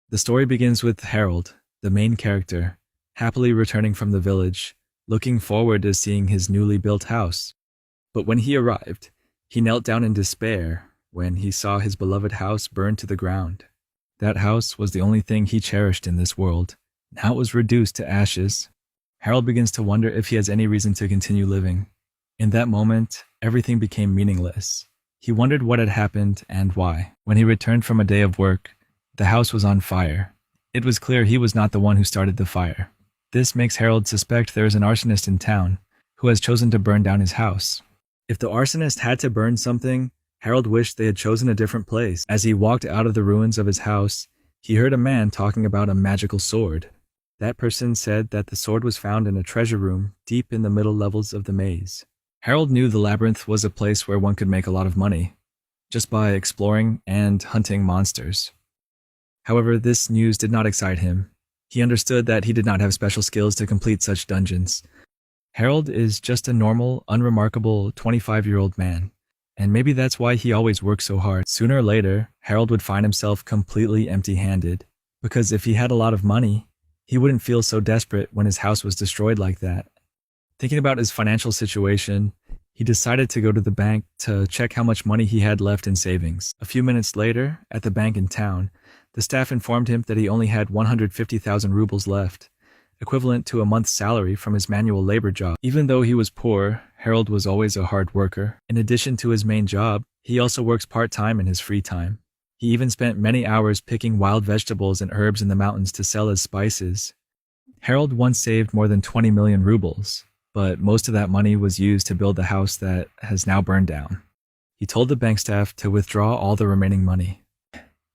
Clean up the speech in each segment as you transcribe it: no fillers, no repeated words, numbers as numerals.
The story begins with Harold, the main character, happily returning from the village, looking forward to seeing his newly built house. But when he arrived, he knelt down in despair when he saw his beloved house burned to the ground. That house was the only thing he cherished in this world. Now it was reduced to ashes. Harold begins to wonder if he has any reason to continue living. In that moment, everything became meaningless. He wondered what had happened and why. When he returned from a day of work, the house was on fire. It was clear he was not the one who started the fire. This makes Harold suspect there is an arsonist in town who has chosen to burn down his house. If the arsonist had to burn something, Harold wished they had chosen a different place. As he walked out of the ruins of his house, he heard a man talking about a magical sword. That person said that the sword was found in a treasure room deep in the middle levels of the maze. Harold knew the labyrinth was a place where one could make a lot of money, just by exploring and hunting monsters. However, this news did not excite him. He understood that he did not have special skills to complete such dungeons. Harold is just a normal, unremarkable 25-year-old man, and maybe that's why he always worked so hard. Sooner or later, Harold would find himself completely empty-handed, because if he had a lot of money, he wouldn't feel so desperate when his house was destroyed like that. Thinking about his financial situation, he decided to go to the bank to check how much money he had left in savings. A few minutes later, at the bank in town, the staff informed him that he only had 150,000 rubles left, equivalent to a month's salary from his manual labor job. Even though he was poor, Harold was always a hard worker. In addition to his main job, he also works part-time in his free time. He even spent many hours picking wild vegetables and herbs in the mountains to sell as spices. Harold once saved more than 20 million rubles, but most of that money was used to build the house that has now burned down. He told the bank staff to withdraw all the remaining money.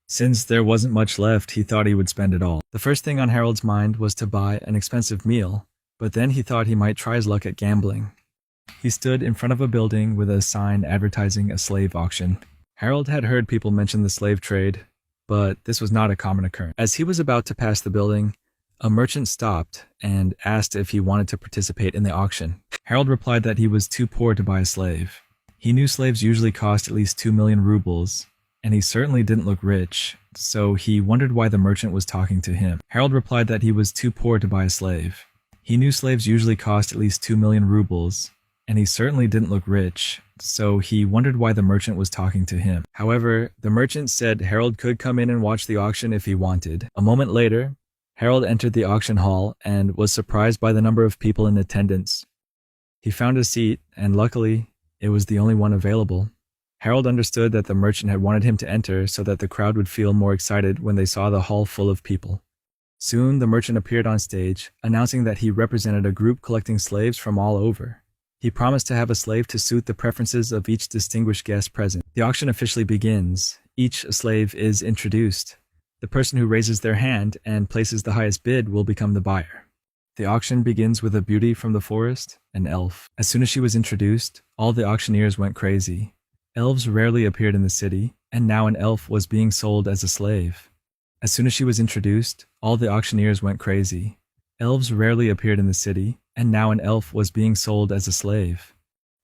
Since there wasn't much left, he thought he would spend it all. The first thing on Harold's mind was to buy an expensive meal, but then he thought he might try his luck at gambling. He stood in front of a building with a sign advertising a slave auction. Harold had heard people mention the slave trade, but this was not a common occurrence. As he was about to pass the building, a merchant stopped and asked if he wanted to participate in the auction. Harold replied that he was too poor to buy a slave. He knew slaves usually cost at least 2 million rubles, and he certainly didn't look rich, so he wondered why the merchant was talking to him. Harold replied that he was too poor to buy a slave. He knew slaves usually cost at least 2 million rubles, and he certainly didn't look rich, so he wondered why the merchant was talking to him. However, the merchant said Harold could come in and watch the auction if he wanted. A moment later, Harold entered the auction hall and was surprised by the number of people in attendance. He found a seat, and luckily, it was the only one available. Harold understood that the merchant had wanted him to enter so that the crowd would feel more excited when they saw the hall full of people. Soon, the merchant appeared on stage, announcing that he represented a group collecting slaves from all over. He promised to have a slave to suit the preferences of each distinguished guest present. The auction officially begins. Each slave is introduced. The person who raises their hand and places the highest bid will become the buyer. The auction begins with a beauty from the forest, an elf. As soon as she was introduced, all the auctioneers went crazy. Elves rarely appeared in the city, and now an elf was being sold as a slave. As soon as she was introduced, all the auctioneers went crazy. Elves rarely appeared in the city, and now an elf was being sold as a slave.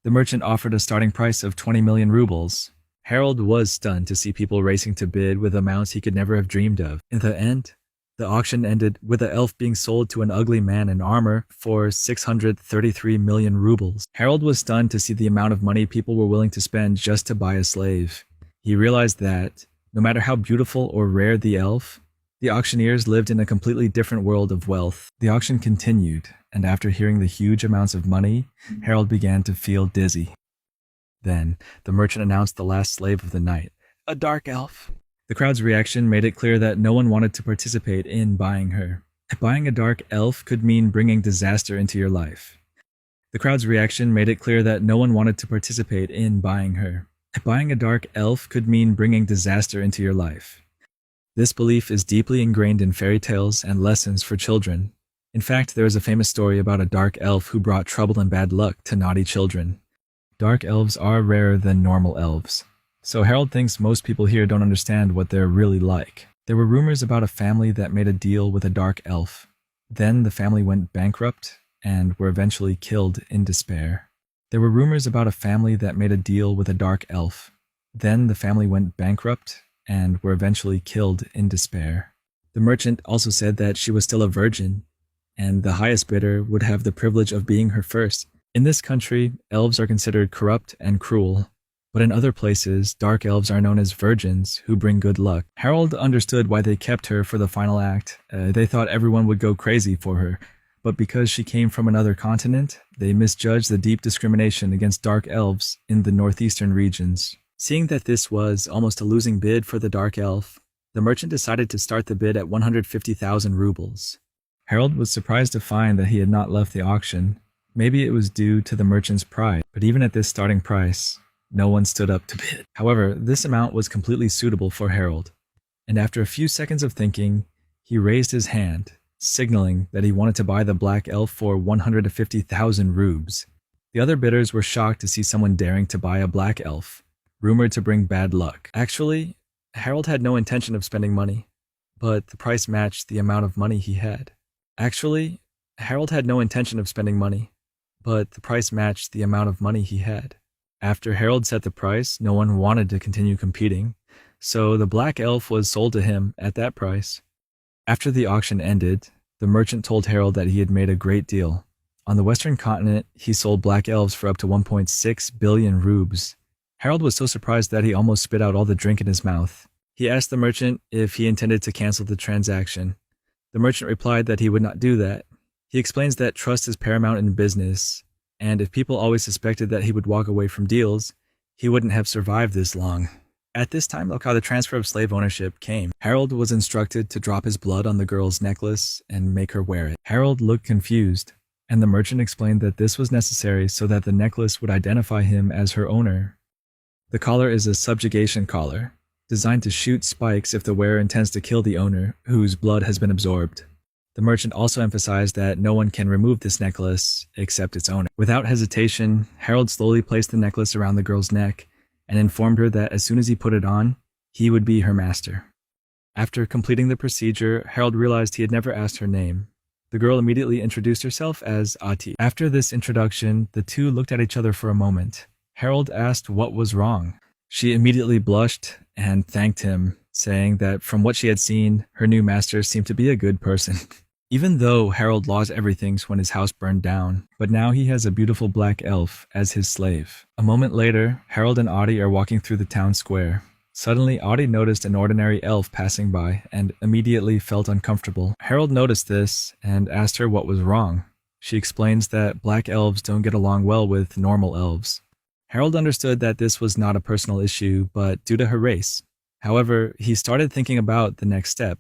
The merchant offered a starting price of 20 million rubles. Harold was stunned to see people racing to bid with amounts he could never have dreamed of. In the end, the auction ended with the elf being sold to an ugly man in armor for 633 million rubles. Harold was stunned to see the amount of money people were willing to spend just to buy a slave. He realized that, no matter how beautiful or rare the elf, the auctioneers lived in a completely different world of wealth. The auction continued, and after hearing the huge amounts of money, Harold began to feel dizzy. Then, the merchant announced the last slave of the night, a dark elf. The crowd's reaction made it clear that no one wanted to participate in buying her. Buying a dark elf could mean bringing disaster into your life. The crowd's reaction made it clear that no one wanted to participate in buying her. Buying a dark elf could mean bringing disaster into your life. This belief is deeply ingrained in fairy tales and lessons for children. In fact, there is a famous story about a dark elf who brought trouble and bad luck to naughty children. Dark elves are rarer than normal elves. So Harold thinks most people here don't understand what they're really like. There were rumors about a family that made a deal with a dark elf. Then the family went bankrupt and were eventually killed in despair. There were rumors about a family that made a deal with a dark elf. Then the family went bankrupt and were eventually killed in despair. The merchant also said that she was still a virgin, and the highest bidder would have the privilege of being her first. In this country, elves are considered corrupt and cruel, but in other places, dark elves are known as virgins who bring good luck. Harold understood why they kept her for the final act. They thought everyone would go crazy for her, but because she came from another continent, they misjudged the deep discrimination against dark elves in the northeastern regions. Seeing that this was almost a losing bid for the dark elf, the merchant decided to start the bid at 150,000 rubles. Harold was surprised to find that he had not left the auction. Maybe it was due to the merchant's pride, but even at this starting price, no one stood up to bid. However, this amount was completely suitable for Harold, and after a few seconds of thinking, he raised his hand, signaling that he wanted to buy the black elf for 150,000 rubes. The other bidders were shocked to see someone daring to buy a black elf, rumored to bring bad luck. Actually, Harold had no intention of spending money, but the price matched the amount of money he had. After Harold set the price, no one wanted to continue competing, so the black elf was sold to him at that price. After the auction ended, the merchant told Harold that he had made a great deal. On the western continent, he sold black elves for up to 1.6 billion rubes. Harold was so surprised that he almost spit out all the drink in his mouth. He asked the merchant if he intended to cancel the transaction. The merchant replied that he would not do that. He explains that trust is paramount in business, and if people always suspected that he would walk away from deals, he wouldn't have survived this long. At this time, look how the transfer of slave ownership came. Harold was instructed to drop his blood on the girl's necklace and make her wear it. Harold looked confused, and the merchant explained that this was necessary so that the necklace would identify him as her owner. The collar is a subjugation collar, designed to shoot spikes if the wearer intends to kill the owner, whose blood has been absorbed. The merchant also emphasized that no one can remove this necklace except its owner. Without hesitation, Harold slowly placed the necklace around the girl's neck and informed her that as soon as he put it on, he would be her master. After completing the procedure, Harold realized he had never asked her name. The girl immediately introduced herself as Ati. After this introduction, the two looked at each other for a moment. Harold asked what was wrong. She immediately blushed and thanked him, saying that from what she had seen, her new master seemed to be a good person. Even though Harold lost everything when his house burned down, but now he has a beautiful black elf as his slave. A moment later, Harold and Adi are walking through the town square. Suddenly, Adi noticed an ordinary elf passing by and immediately felt uncomfortable. Harold noticed this and asked her what was wrong. She explains that black elves don't get along well with normal elves. Harold understood that this was not a personal issue, but due to her race. However, he started thinking about the next step.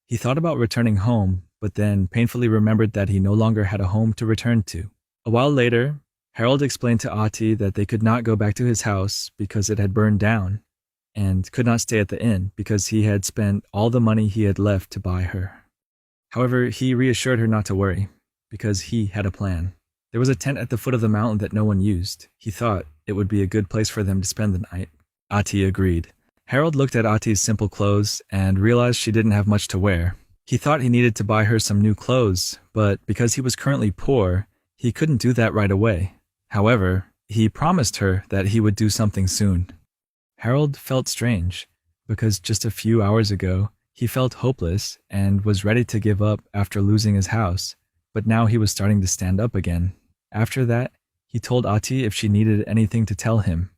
He thought about returning home, but then painfully remembered that he no longer had a home to return to. A while later, Harold explained to Ati that they could not go back to his house because it had burned down, and could not stay at the inn because he had spent all the money he had left to buy her. However, he reassured her not to worry, because he had a plan. There was a tent at the foot of the mountain that no one used. He thought it would be a good place for them to spend the night. Ati agreed. Harold looked at Ati's simple clothes and realized she didn't have much to wear. He thought he needed to buy her some new clothes, but because he was currently poor, he couldn't do that right away. However, he promised her that he would do something soon. Harold felt strange, because just a few hours ago, he felt hopeless and was ready to give up after losing his house, but now he was starting to stand up again. After that, he told Ati if she needed anything to tell him.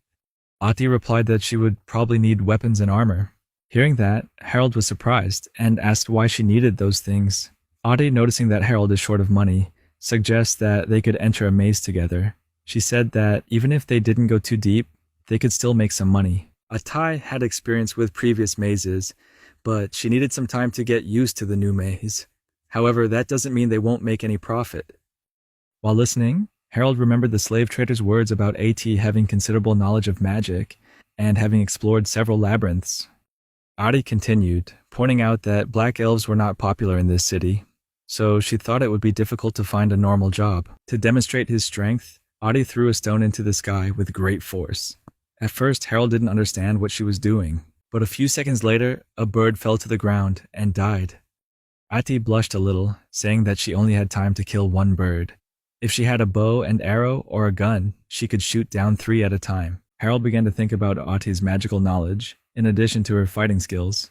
Ati replied that she would probably need weapons and armor. Hearing that, Harold was surprised and asked why she needed those things. Ati, noticing that Harold is short of money, suggests that they could enter a maze together. She said that even if they didn't go too deep, they could still make some money. Ati had experience with previous mazes, but she needed some time to get used to the new maze. However, that doesn't mean they won't make any profit. While listening, Harold remembered the slave trader's words about Ati having considerable knowledge of magic and having explored several labyrinths. Ati continued, pointing out that black elves were not popular in this city, so she thought it would be difficult to find a normal job. To demonstrate his strength, Ati threw a stone into the sky with great force. At first, Harold didn't understand what she was doing, but a few seconds later, a bird fell to the ground and died. Ati blushed a little, saying that she only had time to kill one bird. If she had a bow and arrow or a gun, she could shoot down 3 at a time. Harold began to think about Ati's magical knowledge, in addition to her fighting skills.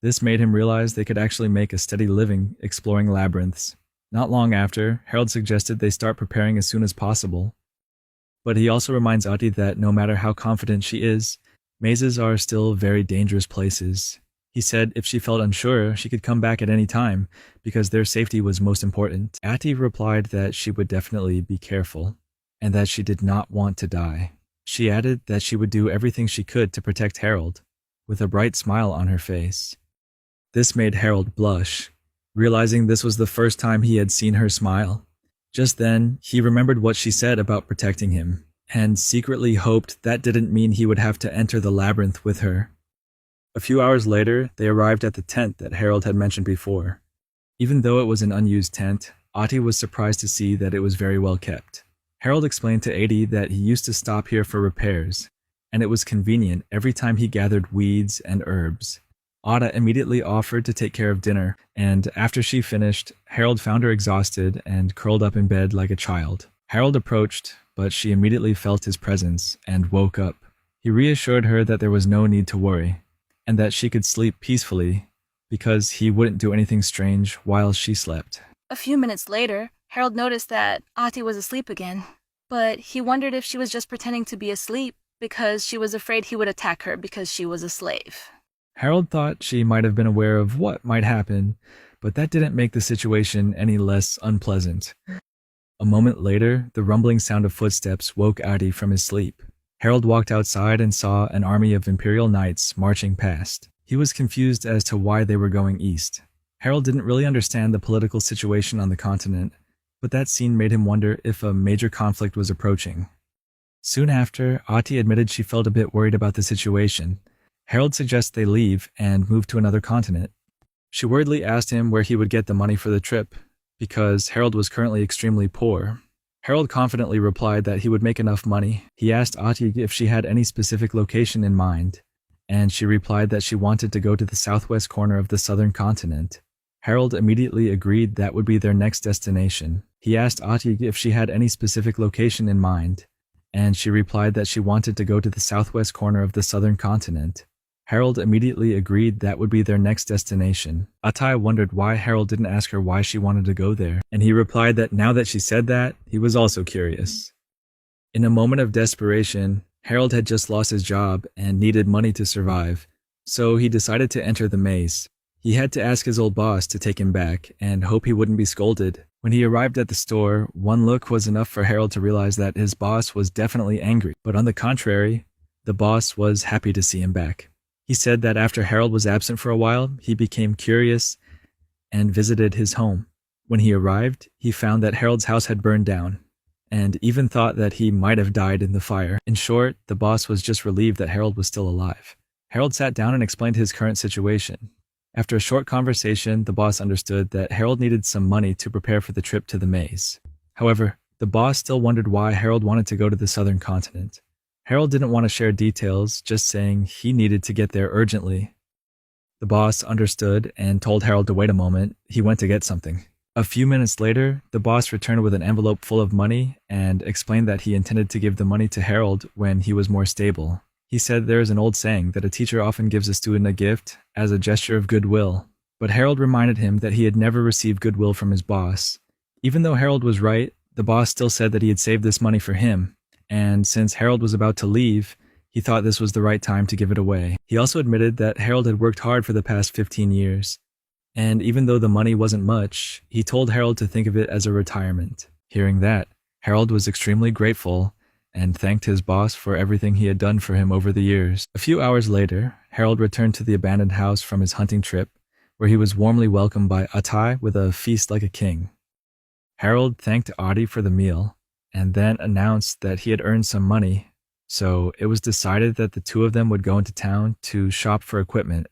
This made him realize they could actually make a steady living exploring labyrinths. Not long after, Harold suggested they start preparing as soon as possible. But he also reminds Ati that no matter how confident she is, mazes are still very dangerous places. He said if she felt unsure, she could come back at any time, because their safety was most important. Ati replied that she would definitely be careful, and that she did not want to die. She added that she would do everything she could to protect Harold, with a bright smile on her face. This made Harold blush, realizing this was the first time he had seen her smile. Just then, he remembered what she said about protecting him, and secretly hoped that didn't mean he would have to enter the labyrinth with her. A few hours later, they arrived at the tent that Harold had mentioned before. Even though it was an unused tent, Ati was surprised to see that it was very well kept. Harold explained to Adi that he used to stop here for repairs, and it was convenient every time he gathered weeds and herbs. Ada immediately offered to take care of dinner, and after she finished, Harold found her exhausted and curled up in bed like a child. Harold approached, but she immediately felt his presence and woke up. He reassured her that there was no need to worry, and that she could sleep peacefully because he wouldn't do anything strange while she slept. A few minutes later, Harold noticed that Ati was asleep again, but he wondered if she was just pretending to be asleep because she was afraid he would attack her because she was a slave. Harold thought she might have been aware of what might happen, but that didn't make the situation any less unpleasant. A moment later, the rumbling sound of footsteps woke Adi from his sleep. Harold walked outside and saw an army of Imperial Knights marching past. He was confused as to why they were going east. Harold didn't really understand the political situation on the continent, but that scene made him wonder if a major conflict was approaching. Soon after, Ati admitted she felt a bit worried about the situation. Harold suggested they leave and move to another continent. She worriedly asked him where he would get the money for the trip, because Harold was currently extremely poor. Harold confidently replied that he would make enough money. He asked Ati if she had any specific location in mind, and she replied that she wanted to go to the southwest corner of the southern continent. Harold immediately agreed that would be their next destination. He asked Ati if she had any specific location in mind, and she replied that she wanted to go to the southwest corner of the southern continent. Harold immediately agreed that would be their next destination. Ati wondered why Harold didn't ask her why she wanted to go there, and he replied that now that she said that, he was also curious. In a moment of desperation, Harold had just lost his job and needed money to survive, so he decided to enter the maze. He had to ask his old boss to take him back and hope he wouldn't be scolded. When he arrived at the store, one look was enough for Harold to realize that his boss was definitely angry, but on the contrary, the boss was happy to see him back. He said that after Harold was absent for a while, he became curious and visited his home. When he arrived, he found that Harold's house had burned down, and even thought that he might have died in the fire. In short, the boss was just relieved that Harold was still alive. Harold sat down and explained his current situation. After a short conversation, the boss understood that Harold needed some money to prepare for the trip to the maze. However, the boss still wondered why Harold wanted to go to the southern continent. Harold didn't want to share details, just saying he needed to get there urgently. The boss understood and told Harold to wait a moment. He went to get something. A few minutes later, the boss returned with an envelope full of money and explained that he intended to give the money to Harold when he was more stable. He said there is an old saying that a teacher often gives a student a gift as a gesture of goodwill, but Harold reminded him that he had never received goodwill from his boss. Even though Harold was right, the boss still said that he had saved this money for him, and since Harold was about to leave, he thought this was the right time to give it away. He also admitted that Harold had worked hard for the past 15 years, and even though the money wasn't much, he told Harold to think of it as a retirement. Hearing that, Harold was extremely grateful and thanked his boss for everything he had done for him over the years. A few hours later, Harold returned to the abandoned house from his hunting trip, where he was warmly welcomed by Ati with a feast like a king. Harold thanked Adi for the meal, and then announced that he had earned some money, so it was decided that the two of them would go into town to shop for equipment.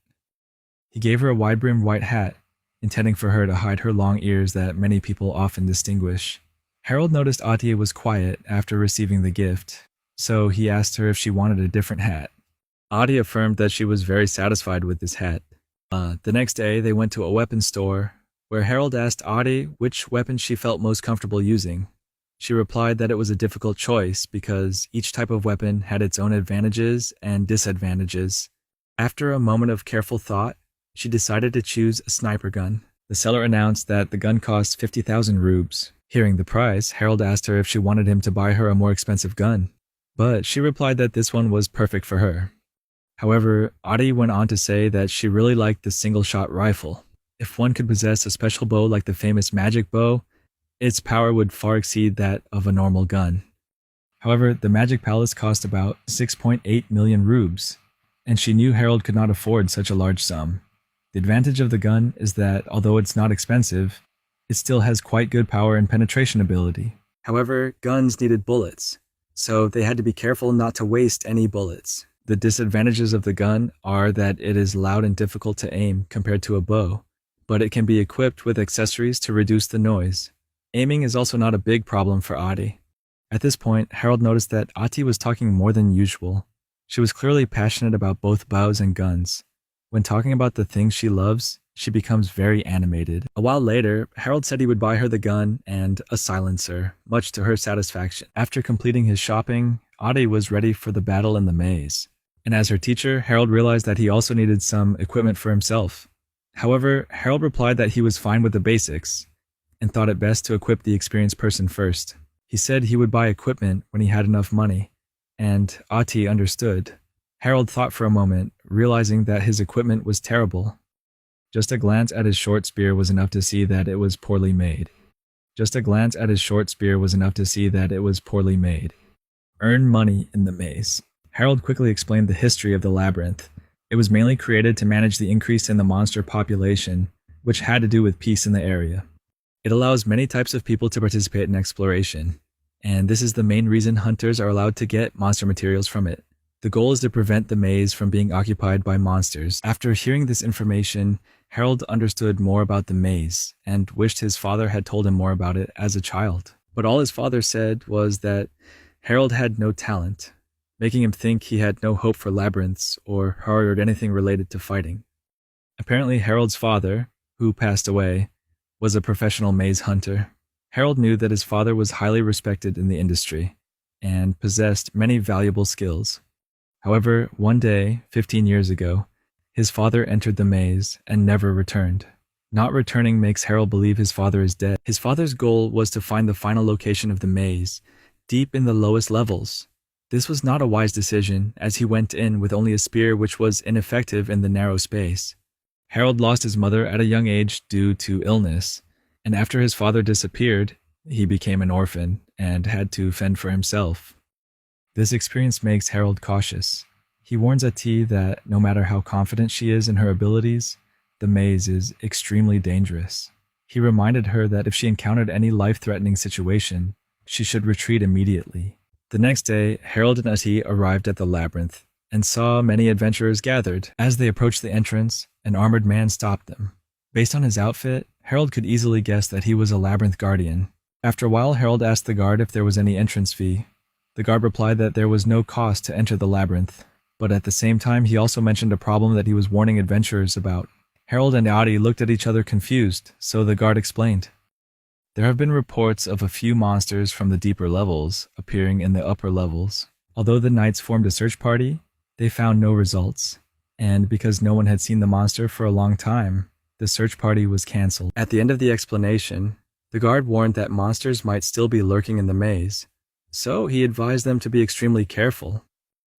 He gave her a wide-brimmed white hat, intending for her to hide her long ears that many people often distinguish. Harold noticed Ati was quiet after receiving the gift, so he asked her if she wanted a different hat. Ati affirmed that she was very satisfied with this hat. The next day, they went to a weapons store, where Harold asked Ati which weapon she felt most comfortable using. She replied that it was a difficult choice because each type of weapon had its own advantages and disadvantages. After a moment of careful thought, She decided to choose a sniper gun. The seller announced that the gun cost 50,000 rubes. Hearing the price, Harold asked her if she wanted him to buy her a more expensive gun, but she replied that this one was perfect for her. However, Adi went on to say that she really liked the single-shot rifle. If one could possess a special bow like the famous magic bow, its power would far exceed that of a normal gun. However, the magic palace cost about 6.8 million rubes, and she knew Harold could not afford such a large sum. The advantage of the gun is that, although it's not expensive, it still has quite good power and penetration ability. However, guns needed bullets, so they had to be careful not to waste any bullets. The disadvantages of the gun are that it is loud and difficult to aim compared to a bow, but it can be equipped with accessories to reduce the noise. Aiming is also not a big problem for Adi. At this point, Harold noticed that Ati was talking more than usual. She was clearly passionate about both bows and guns. When talking about the things she loves, she becomes very animated. A while later, Harold said he would buy her the gun and a silencer, much to her satisfaction. After completing his shopping, Adi was ready for the battle in the maze. And as her teacher, Harold realized that he also needed some equipment for himself. However, Harold replied that he was fine with the basics, and thought it best to equip the experienced person first. He said he would buy equipment when he had enough money, and Ati understood. Harold thought for a moment, realizing that his equipment was terrible. Just a glance at his short spear was enough to see that it was poorly made. Earn money in the maze. Harold quickly explained the history of the labyrinth. It was mainly created to manage the increase in the monster population, which had to do with peace in the area. It allows many types of people to participate in exploration, and this is the main reason hunters are allowed to get monster materials from it. The goal is to prevent the maze from being occupied by monsters. After hearing this information, Harold understood more about the maze and wished his father had told him more about it as a child. But all his father said was that Harold had no talent, making him think he had no hope for labyrinths or harbored anything related to fighting. Apparently, Harold's father, who passed away, was a professional maze hunter. Harold knew that his father was highly respected in the industry and possessed many valuable skills. However, one day, 15 years ago, his father entered the maze and never returned. Not returning makes Harold believe his father is dead. His father's goal was to find the final location of the maze, deep in the lowest levels. This was not a wise decision, as he went in with only a spear which was ineffective in the narrow space. Harold lost his mother at a young age due to illness, and after his father disappeared, he became an orphan and had to fend for himself. This experience makes Harold cautious. He warns Ati that no matter how confident she is in her abilities, the maze is extremely dangerous. He reminded her that if she encountered any life-threatening situation, she should retreat immediately. The next day, Harold and Ati arrived at the labyrinth and saw many adventurers gathered. As they approached the entrance, an armored man stopped them. Based on his outfit, Harold could easily guess that he was a labyrinth guardian. After a while, Harold asked the guard if there was any entrance fee. The guard replied that there was no cost to enter the labyrinth, but at the same time he also mentioned a problem that he was warning adventurers about. Harold and Adi looked at each other confused, so the guard explained. There have been reports of a few monsters from the deeper levels appearing in the upper levels. Although the knights formed a search party, they found no results, and because no one had seen the monster for a long time, the search party was cancelled. At the end of the explanation, the guard warned that monsters might still be lurking in the maze, so he advised them to be extremely careful.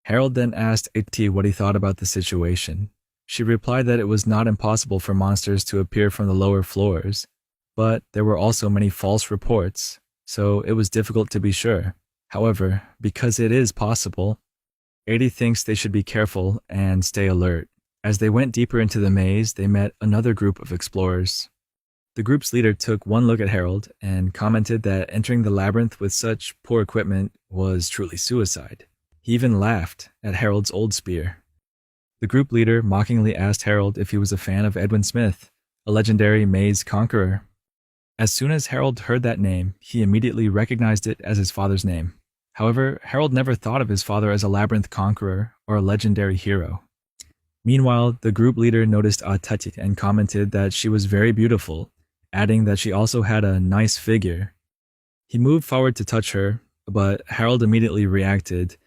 Harold then asked Ati what he thought about the situation. She replied that it was not impossible for monsters to appear from the lower floors, but there were also many false reports, so it was difficult to be sure. However, because it is possible, Ati thinks they should be careful and stay alert. As they went deeper into the maze, they met another group of explorers. The group's leader took one look at Harold and commented that entering the labyrinth with such poor equipment was truly suicide. He even laughed at Harold's old spear. The group leader mockingly asked Harold if he was a fan of Edwin Smith, a legendary maze conqueror. As soon as Harold heard that name, he immediately recognized it as his father's name. However, Harold never thought of his father as a labyrinth conqueror or a legendary hero. Meanwhile, the group leader noticed Ati and commented that she was very beautiful, adding that she also had a nice figure. He moved forward to touch her, but Harold immediately reacted,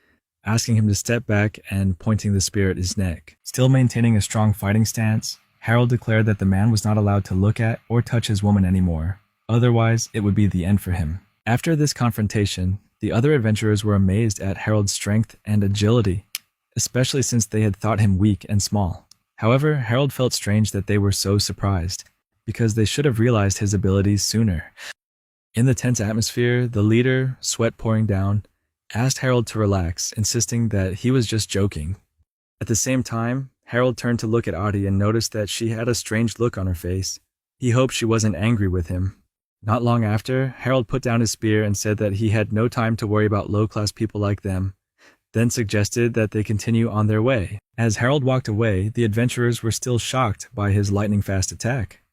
asking him to step back and pointing the spear at his neck. Still maintaining a strong fighting stance, Harold declared that the man was not allowed to look at or touch his woman anymore, otherwise it would be the end for him. After this confrontation, the other adventurers were amazed at Harold's strength and agility, especially since they had thought him weak and small. However, Harold felt strange that they were so surprised, because they should have realized his abilities sooner. In the tense atmosphere, the leader, sweat pouring down, asked Harold to relax, insisting that he was just joking. At the same time, Harold turned to look at Adi and noticed that she had a strange look on her face. He hoped she wasn't angry with him. Not long after, Harold put down his spear and said that he had no time to worry about low-class people like them, then suggested that they continue on their way. As Harold walked away, the adventurers were still shocked by his lightning-fast attack.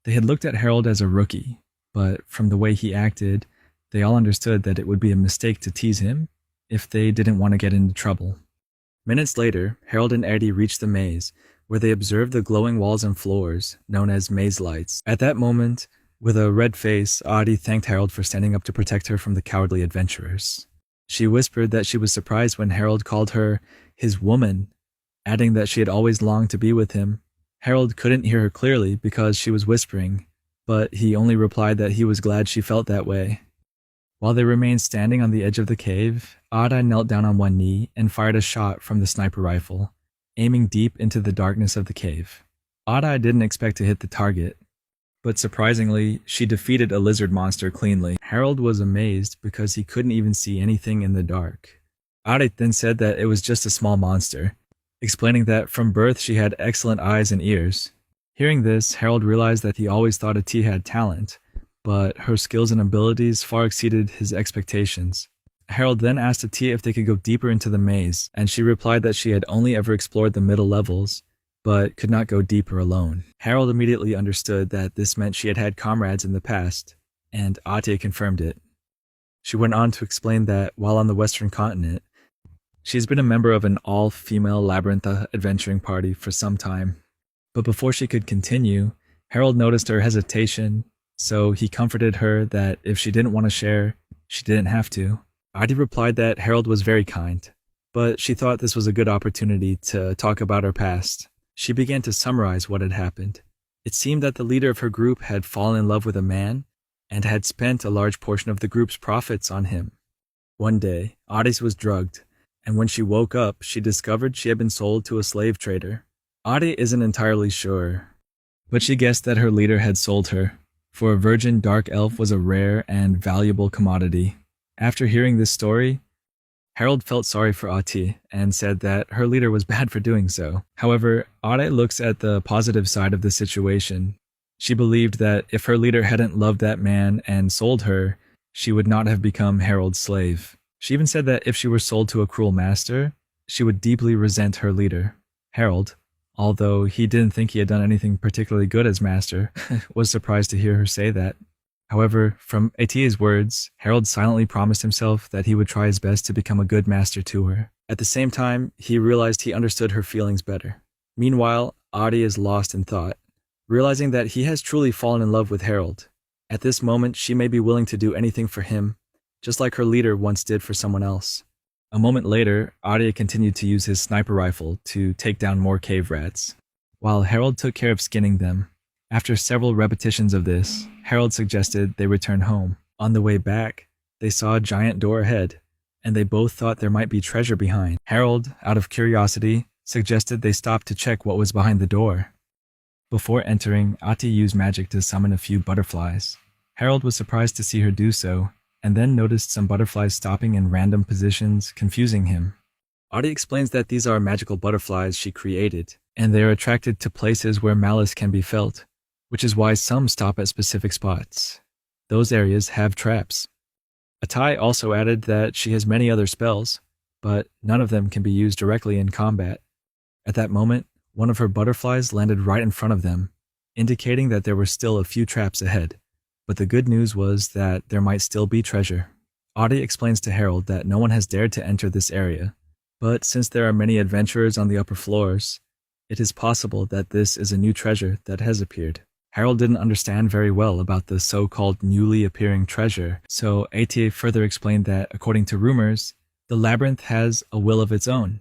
They had looked at Harold as a rookie, but from the way he acted, they all understood that it would be a mistake to tease him if they didn't want to get into trouble. Minutes later, Harold and Eddie reached the maze, where they observed the glowing walls and floors, known as maze lights. At that moment, with a red face, Adi thanked Harold for standing up to protect her from the cowardly adventurers. She whispered that she was surprised when Harold called her his woman, adding that she had always longed to be with him. Harold couldn't hear her clearly because she was whispering, but he only replied that he was glad she felt that way. While they remained standing on the edge of the cave, Adi knelt down on one knee and fired a shot from the sniper rifle, aiming deep into the darkness of the cave. Adi didn't expect to hit the target, but surprisingly, she defeated a lizard monster cleanly. Harold was amazed because he couldn't even see anything in the dark. Adi then said that it was just a small monster, explaining that from birth she had excellent eyes and ears. Hearing this, Harold realized that he always thought Ati had talent, but her skills and abilities far exceeded his expectations. Harold then asked Ati if they could go deeper into the maze, and she replied that she had only ever explored the middle levels, but could not go deeper alone. Harold immediately understood that this meant she had had comrades in the past, and Ati confirmed it. She went on to explain that while on the Western continent, she's been a member of an all-female Labyrintha adventuring party for some time. But before she could continue, Harold noticed her hesitation, so he comforted her that if she didn't want to share, she didn't have to. Adi replied that Harold was very kind, but she thought this was a good opportunity to talk about her past. She began to summarize what had happened. It seemed that the leader of her group had fallen in love with a man and had spent a large portion of the group's profits on him. One day, Adi was drugged, and when she woke up, she discovered she had been sold to a slave trader. Adi isn't entirely sure, but she guessed that her leader had sold her, for a virgin dark elf was a rare and valuable commodity. After hearing this story, Harold felt sorry for Ati and said that her leader was bad for doing so. However, Adi looks at the positive side of the situation. She believed that if her leader hadn't loved that man and sold her, she would not have become Harold's slave. She even said that if she were sold to a cruel master, she would deeply resent her leader. Harold, although he didn't think he had done anything particularly good as master, was surprised to hear her say that. However, from Ati's words, Harold silently promised himself that he would try his best to become a good master to her. At the same time, he realized he understood her feelings better. Meanwhile, Adi is lost in thought, realizing that he has truly fallen in love with Harold. At this moment, she may be willing to do anything for him, just like her leader once did for someone else. A moment later, Adi continued to use his sniper rifle to take down more cave rats, while Harold took care of skinning them. After several repetitions of this, Harold suggested they return home. On the way back, they saw a giant door ahead, and they both thought there might be treasure behind. Harold, out of curiosity, suggested they stop to check what was behind the door. Before entering, Ati used magic to summon a few butterflies. Harold was surprised to see her do so, and then noticed some butterflies stopping in random positions, confusing him. Adi explains that these are magical butterflies she created, and they are attracted to places where malice can be felt, which is why some stop at specific spots. Those areas have traps. Ati also added that she has many other spells, but none of them can be used directly in combat. At that moment, one of her butterflies landed right in front of them, indicating that there were still a few traps ahead. But the good news was that there might still be treasure. Adi explains to Harold that no one has dared to enter this area, but since there are many adventurers on the upper floors, it is possible that this is a new treasure that has appeared. Harold didn't understand very well about the so-called newly appearing treasure, so Ati further explained that, according to rumors, the labyrinth has a will of its own,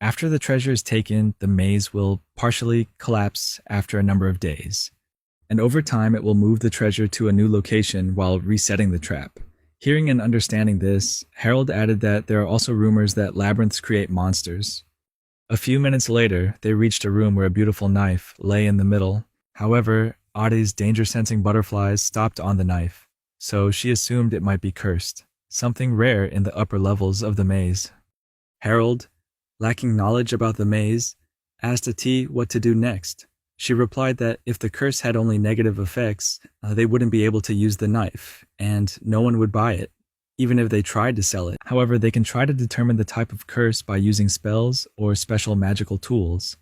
After the treasure is taken, the maze will partially collapse after a number of days. And over time, it will move the treasure to a new location while resetting the trap. Hearing and understanding this, Harold added that there are also rumors that labyrinths create monsters. A few minutes later, they reached a room where a beautiful knife lay in the middle. However, Adi's danger-sensing butterflies stopped on the knife, so she assumed it might be cursed, something rare in the upper levels of the maze. Harold, lacking knowledge about the maze, asked Ati what to do next. She replied that if the curse had only negative effects, they wouldn't be able to use the knife, and no one would buy it, even if they tried to sell it. However, they can try to determine the type of curse by using spells or special magical tools.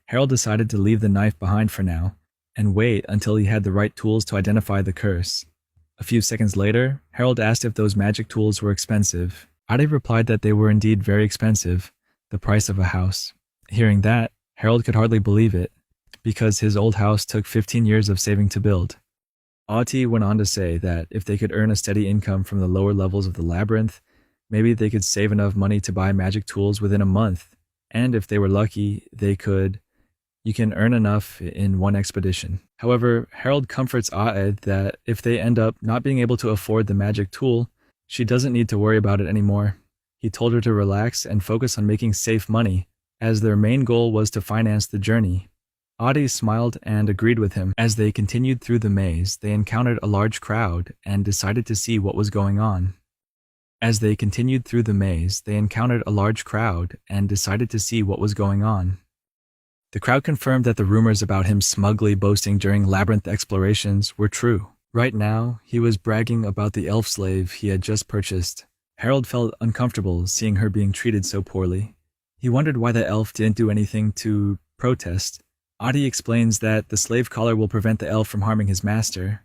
Harold decided to leave the knife behind for now, and wait until he had the right tools to identify the curse. A few seconds later, Harold asked if those magic tools were expensive. Adi replied that they were indeed very expensive, the price of a house. Hearing that, Harold could hardly believe it, because his old house took 15 years of saving to build. Ati went on to say that if they could earn a steady income from the lower levels of the labyrinth, maybe they could save enough money to buy magic tools within a month, and if they were lucky, you can earn enough in one expedition. However, Harold comforts Aed that if they end up not being able to afford the magic tool, she doesn't need to worry about it anymore. He told her to relax and focus on making safe money, as their main goal was to finance the journey. Adi smiled and agreed with him. As they continued through the maze, they encountered a large crowd and decided to see what was going on. The crowd confirmed that the rumors about him smugly boasting during labyrinth explorations were true. Right now, he was bragging about the elf slave he had just purchased. Harold felt uncomfortable seeing her being treated so poorly. He wondered why the elf didn't do anything to protest. Adi explains that the slave collar will prevent the elf from harming his master.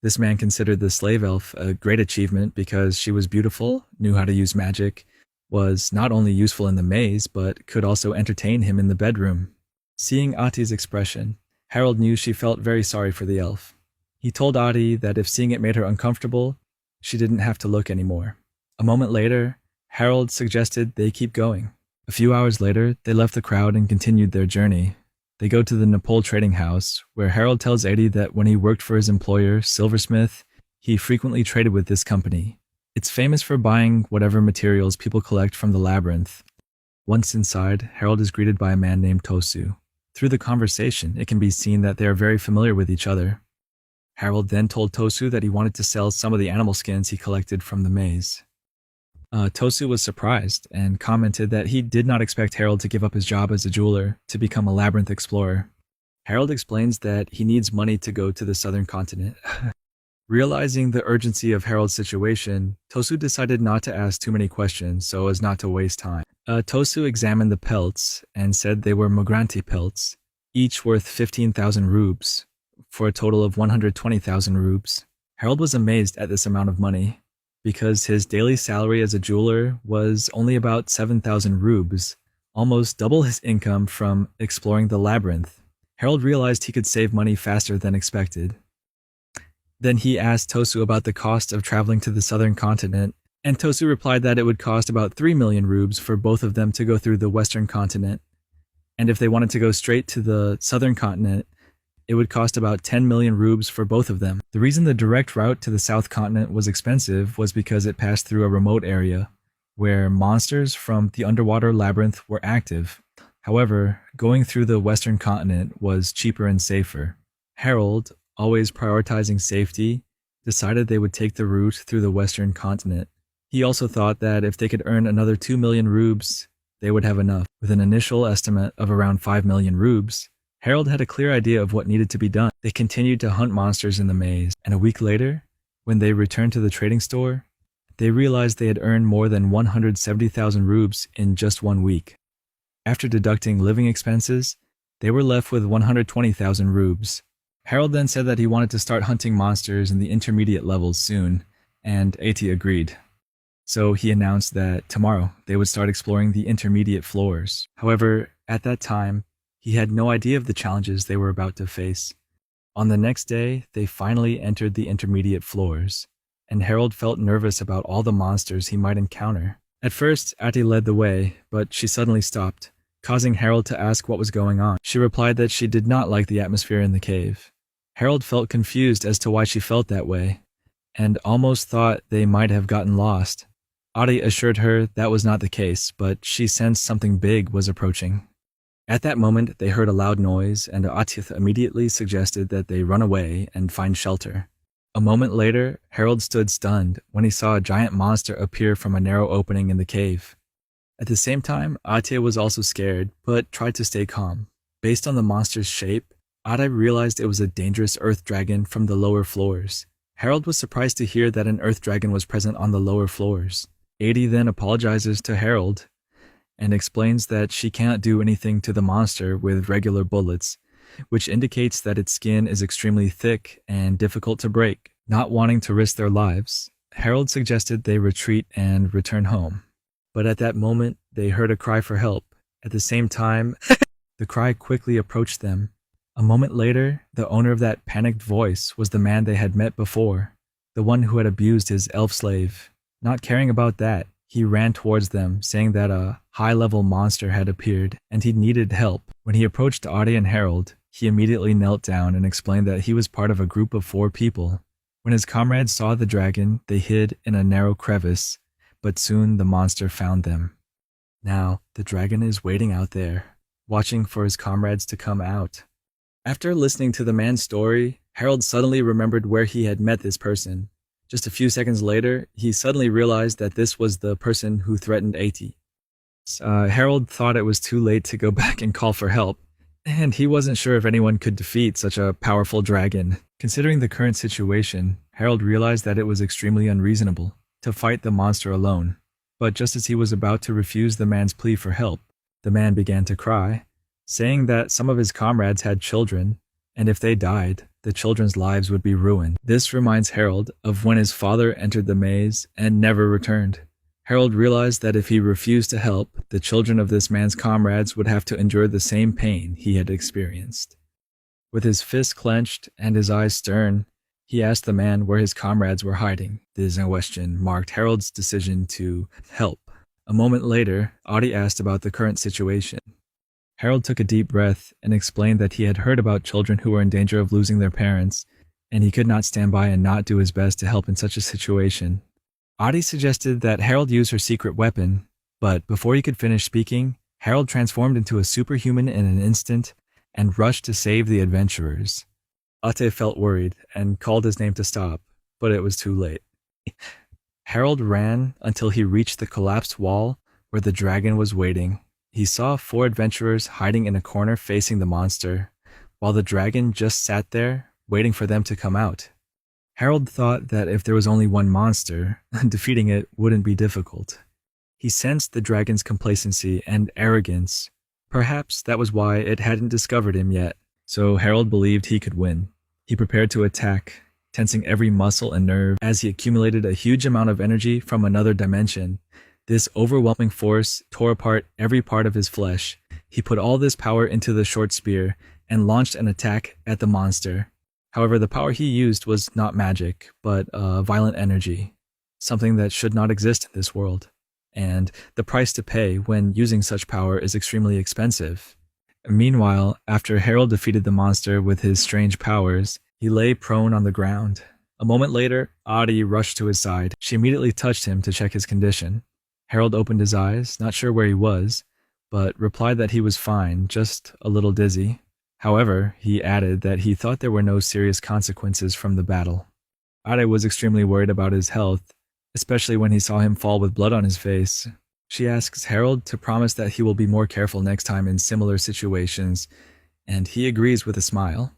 This man considered the slave elf a great achievement because she was beautiful, knew how to use magic, was not only useful in the maze, but could also entertain him in the bedroom. Seeing Ati's expression, Harold knew she felt very sorry for the elf. He told Ati that if seeing it made her uncomfortable, she didn't have to look anymore. A moment later, Harold suggested they keep going. A few hours later, they left the crowd and continued their journey. They go to the Nepal trading house, where Harold tells Adi that when he worked for his employer, Silversmith, he frequently traded with this company. It's famous for buying whatever materials people collect from the labyrinth. Once inside, Harold is greeted by a man named Tosu. Through the conversation, it can be seen that they are very familiar with each other. Harold then told Tosu that he wanted to sell some of the animal skins he collected from the maze. Tosu was surprised and commented that he did not expect Harold to give up his job as a jeweler to become a labyrinth explorer. Harold explains that he needs money to go to the southern continent. Realizing the urgency of Harold's situation, Tosu decided not to ask too many questions so as not to waste time. Tosu examined the pelts and said they were Mogranti pelts, each worth 15,000 rubes, for a total of 120,000 rubes. Harold was amazed at this amount of money, because his daily salary as a jeweler was only about 7,000 rubes, almost double his income from exploring the labyrinth. Harold realized he could save money faster than expected. Then he asked Tosu about the cost of traveling to the southern continent, and Tosu replied that it would cost about 3 million rubes for both of them to go through the western continent. And if they wanted to go straight to the southern continent, it would cost about 10 million rubes for both of them. The reason the direct route to the south continent was expensive was because it passed through a remote area, where monsters from the underwater labyrinth were active. However, going through the western continent was cheaper and safer. Harold, always prioritizing safety, decided they would take the route through the western continent. He also thought that if they could earn another 2 million rubes, they would have enough. With an initial estimate of around 5 million rubes, Harold had a clear idea of what needed to be done. They continued to hunt monsters in the maze, and a week later, when they returned to the trading store, they realized they had earned more than 170,000 rubes in just 1 week. After deducting living expenses, they were left with 120,000 rubes. Harold then said that he wanted to start hunting monsters in the intermediate levels soon, and Ati agreed. So he announced that tomorrow they would start exploring the intermediate floors. However, at that time, he had no idea of the challenges they were about to face. On the next day, they finally entered the intermediate floors, and Harold felt nervous about all the monsters he might encounter. At first, Ati led the way, but she suddenly stopped. causing Harold to ask what was going on. She replied that she did not like the atmosphere in the cave. Harold felt confused as to why she felt that way, and almost thought they might have gotten lost. Adi assured her that was not the case, but she sensed something big was approaching. At that moment, they heard a loud noise, and Atith immediately suggested that they run away and find shelter. A moment later, Harold stood stunned when he saw a giant monster appear from a narrow opening in the cave. At the same time, Ate was also scared, but tried to stay calm. Based on the monster's shape, Ade realized it was a dangerous earth dragon from the lower floors. Harold was surprised to hear that an earth dragon was present on the lower floors. Adi then apologizes to Harold and explains that she can't do anything to the monster with regular bullets, which indicates that its skin is extremely thick and difficult to break. Not wanting to risk their lives, Harold suggested they retreat and return home. But at that moment, they heard a cry for help. At the same time, the cry quickly approached them. A moment later, the owner of that panicked voice was the man they had met before, the one who had abused his elf slave. Not caring about that, he ran towards them, saying that a high-level monster had appeared and he needed help. When he approached Adi and Harold, he immediately knelt down and explained that he was part of a group of 4 people. When his comrades saw the dragon, they hid in a narrow crevice, but soon the monster found them. Now, the dragon is waiting out there, watching for his comrades to come out. After listening to the man's story, Harold suddenly remembered where he had met this person. Just a few seconds later, he suddenly realized that this was the person who threatened Ati. Harold thought it was too late to go back and call for help, and he wasn't sure if anyone could defeat such a powerful dragon. Considering the current situation, Harold realized that it was extremely unreasonable to fight the monster alone. But just as he was about to refuse the man's plea for help, the man began to cry, saying that some of his comrades had children, and if they died, the children's lives would be ruined. This reminds Harold of when his father entered the maze and never returned. Harold realized that if he refused to help, the children of this man's comrades would have to endure the same pain he had experienced. With his fists clenched and his eyes stern, he asked the man where his comrades were hiding. This question marked Harold's decision to help. A moment later, Adi asked about the current situation. Harold took a deep breath and explained that he had heard about children who were in danger of losing their parents, and he could not stand by and not do his best to help in such a situation. Adi suggested that Harold use her secret weapon, but before he could finish speaking, Harold transformed into a superhuman in an instant and rushed to save the adventurers. Ate felt worried and called his name to stop, but it was too late. Harold ran until he reached the collapsed wall where the dragon was waiting. He saw 4 adventurers hiding in a corner facing the monster, while the dragon just sat there, waiting for them to come out. Harold thought that if there was only one monster, defeating it wouldn't be difficult. He sensed the dragon's complacency and arrogance. Perhaps that was why it hadn't discovered him yet, so Harold believed he could win. He prepared to attack, tensing every muscle and nerve as he accumulated a huge amount of energy from another dimension. This overwhelming force tore apart every part of his flesh. He put all this power into the short spear and launched an attack at the monster. However, the power he used was not magic, but violent energy, something that should not exist in this world. And the price to pay when using such power is extremely expensive. Meanwhile, after Harold defeated the monster with his strange powers, he lay prone on the ground. A moment later, Adi rushed to his side. She immediately touched him to check his condition. Harold opened his eyes, not sure where he was, but replied that he was fine, just a little dizzy. However, he added that he thought there were no serious consequences from the battle. Ade was extremely worried about his health, especially when he saw him fall with blood on his face. She asks Harold to promise that he will be more careful next time in similar situations, and he agrees with a smile.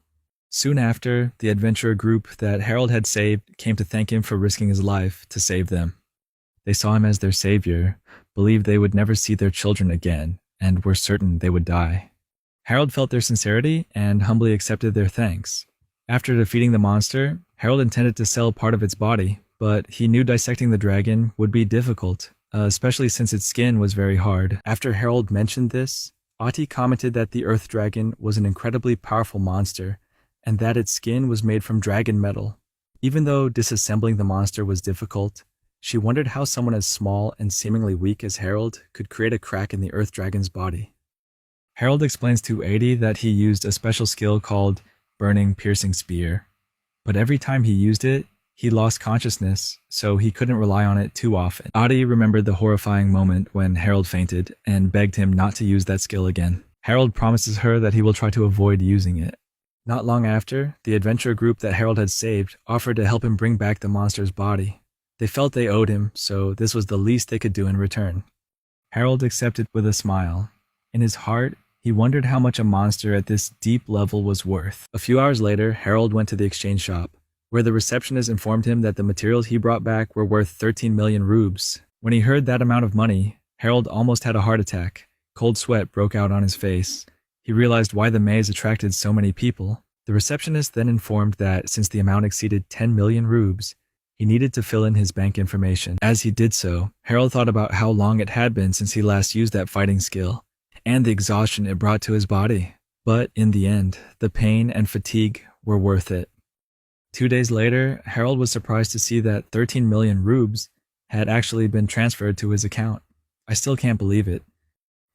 Soon after, the adventurer group that Harold had saved came to thank him for risking his life to save them. They saw him as their savior, believed they would never see their children again, and were certain they would die. Harold felt their sincerity and humbly accepted their thanks. After defeating the monster, Harold intended to sell part of its body, but he knew dissecting the dragon would be difficult, especially since its skin was very hard. After Harold mentioned this, Ati commented that the earth dragon was an incredibly powerful monster, and that its skin was made from dragon metal. Even though disassembling the monster was difficult, she wondered how someone as small and seemingly weak as Harold could create a crack in the earth dragon's body. Harold explains to Adi that he used a special skill called Burning Piercing Spear, but every time he used it, he lost consciousness, so he couldn't rely on it too often. Adi remembered the horrifying moment when Harold fainted and begged him not to use that skill again. Harold promises her that he will try to avoid using it. Not long after, the adventure group that Harold had saved offered to help him bring back the monster's body. They felt they owed him, so this was the least they could do in return. Harold accepted with a smile. In his heart, he wondered how much a monster at this deep level was worth. A few hours later, Harold went to the exchange shop, where the receptionist informed him that the materials he brought back were worth 13 million rubes. When he heard that amount of money, Harold almost had a heart attack. Cold sweat broke out on his face. He realized why the maze attracted so many people. The receptionist then informed that since the amount exceeded 10 million rubes, he needed to fill in his bank information. As he did so, Harold thought about how long it had been since he last used that fighting skill, and the exhaustion it brought to his body. But in the end, the pain and fatigue were worth it. 2 days later, Harold was surprised to see that 13 million rubes had actually been transferred to his account. I still can't believe it.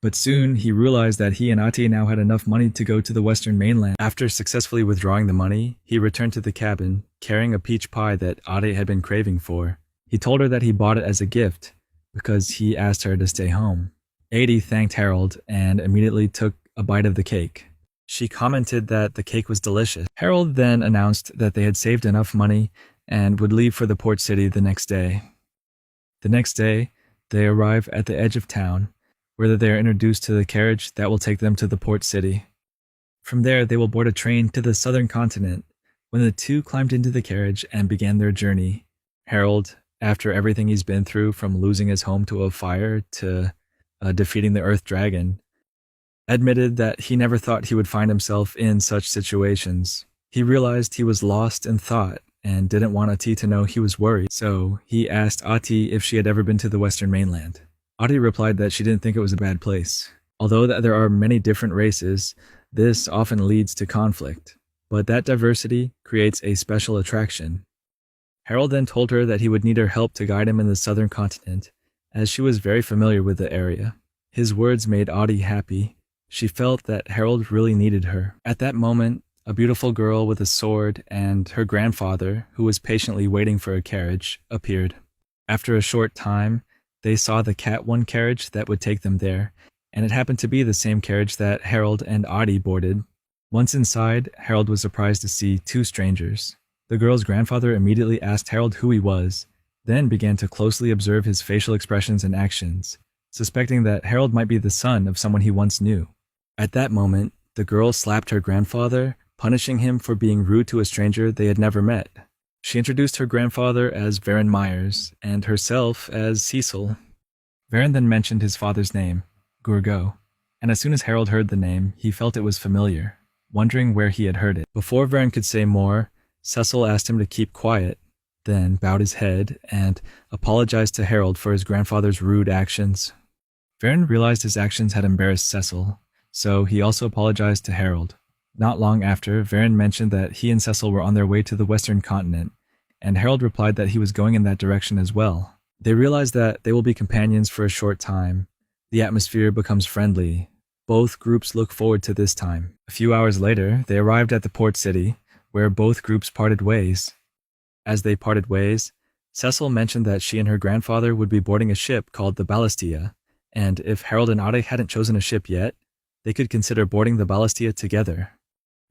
But soon, he realized that he and Ati now had enough money to go to the western mainland. After successfully withdrawing the money, he returned to the cabin, carrying a peach pie that Ati had been craving for. He told her that he bought it as a gift, because he asked her to stay home. Adi thanked Harold and immediately took a bite of the cake. She commented that the cake was delicious. Harold then announced that they had saved enough money and would leave for the port city the next day. The next day, they arrive at the edge of town, where they are introduced to the carriage that will take them to the port city. From there, they will board a train to the southern continent. When the two climbed into the carriage and began their journey, Harold, after everything he's been through from losing his home to a fire to defeating the Earth Dragon, admitted that he never thought he would find himself in such situations. He realized he was lost in thought and didn't want Ati to know he was worried, so he asked Ati if she had ever been to the western mainland. Ati replied that she didn't think it was a bad place. Although there are many different races, this often leads to conflict, but that diversity creates a special attraction. Harold then told her that he would need her help to guide him in the southern continent, as she was very familiar with the area. His words made Ati happy. She felt that Harold really needed her. At that moment, a beautiful girl with a sword and her grandfather, who was patiently waiting for a carriage, appeared. After a short time, they saw the Cat 1 carriage that would take them there, and it happened to be the same carriage that Harold and Adi boarded. Once inside, Harold was surprised to see two strangers. The girl's grandfather immediately asked Harold who he was, then began to closely observe his facial expressions and actions, suspecting that Harold might be the son of someone he once knew. At that moment, the girl slapped her grandfather, punishing him for being rude to a stranger they had never met. She introduced her grandfather as Varen Myers, and herself as Cecil. Varen then mentioned his father's name, Gurgo, and as soon as Harold heard the name, he felt it was familiar, wondering where he had heard it. Before Varen could say more, Cecil asked him to keep quiet, then bowed his head and apologized to Harold for his grandfather's rude actions. Varen realized his actions had embarrassed Cecil, so he also apologized to Harold. Not long after, Varen mentioned that he and Cecil were on their way to the western continent, and Harold replied that he was going in that direction as well. They realized that they will be companions for a short time. The atmosphere becomes friendly. Both groups look forward to this time. A few hours later, they arrived at the port city, where both groups parted ways. As they parted ways, Cecil mentioned that she and her grandfather would be boarding a ship called the Ballastia, and if Harold and Adi hadn't chosen a ship yet, they could consider boarding the Ballastia together.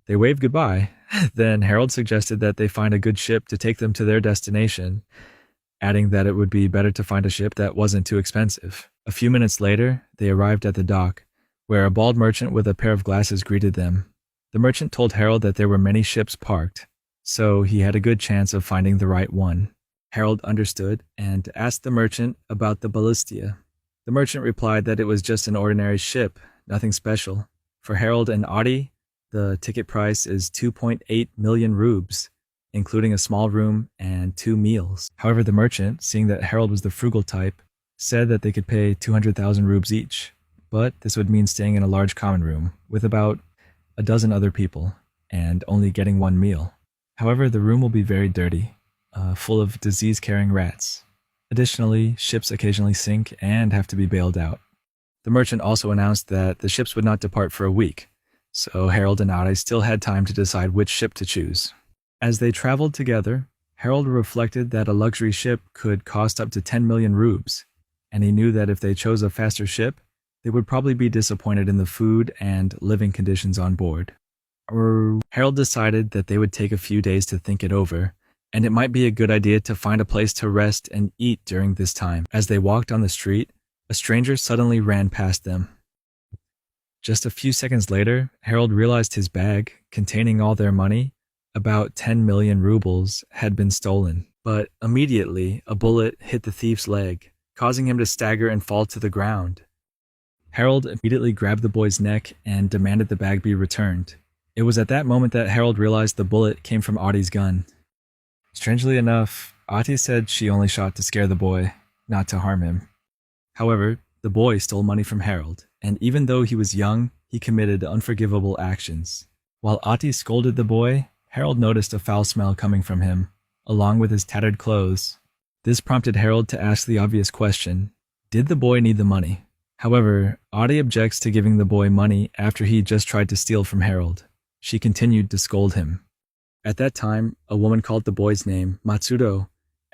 They waved goodbye. Then Harold suggested that they find a good ship to take them to their destination, adding that it would be better to find a ship that wasn't too expensive. A few minutes later, they arrived at the dock, where a bald merchant with a pair of glasses greeted them. The merchant told Harold that there were many ships parked, so he had a good chance of finding the right one. Harold understood and asked the merchant about the Ballastia. The merchant replied that it was just an ordinary ship, nothing special. For Harold and Adi, the ticket price is 2.8 million rubes, including a small room and 2 meals. However, the merchant, seeing that Harold was the frugal type, said that they could pay 200,000 rubes each, but this would mean staying in a large common room with about a dozen other people and only getting 1 meal. However, the room will be very dirty, full of disease-carrying rats. Additionally, ships occasionally sink and have to be bailed out. The merchant also announced that the ships would not depart for a week, so Harold and Adi still had time to decide which ship to choose. As they traveled together, Harold reflected that a luxury ship could cost up to 10 million rubes, and he knew that if they chose a faster ship, they would probably be disappointed in the food and living conditions on board. Harold decided that they would take a few days to think it over, and it might be a good idea to find a place to rest and eat during this time. As they walked on the street, a stranger suddenly ran past them. Just a few seconds later, Harold realized his bag, containing all their money, about 10 million rubles, had been stolen. But immediately, a bullet hit the thief's leg, causing him to stagger and fall to the ground. Harold immediately grabbed the boy's neck and demanded the bag be returned. It was at that moment that Harold realized the bullet came from Adi's gun. Strangely enough, Ati said she only shot to scare the boy, not to harm him. However, the boy stole money from Harold, and even though he was young, he committed unforgivable actions. While Ati scolded the boy, Harold noticed a foul smell coming from him, along with his tattered clothes. This prompted Harold to ask the obvious question, did the boy need the money? However, Adi objects to giving the boy money after he just tried to steal from Harold. She continued to scold him. At that time, a woman called the boy's name, Matsudo,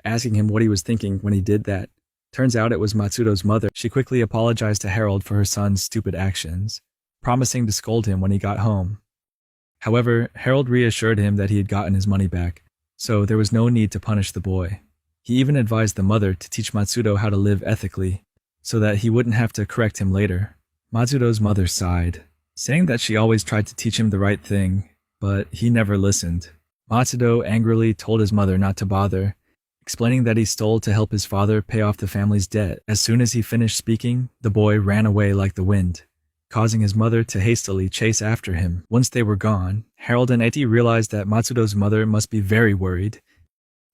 asking him what he was thinking when he did that. Turns out it was Matsudo's mother. She quickly apologized to Harold for her son's stupid actions, promising to scold him when he got home. However, Harold reassured him that he had gotten his money back, so there was no need to punish the boy. He even advised the mother to teach Matsudo how to live ethically, so that he wouldn't have to correct him later. Matsudo's mother sighed, saying that she always tried to teach him the right thing, but he never listened. Matsudo angrily told his mother not to bother, explaining that he stole to help his father pay off the family's debt. As soon as he finished speaking, the boy ran away like the wind, causing his mother to hastily chase after him. Once they were gone, Harold and Eti realized that Matsudo's mother must be very worried,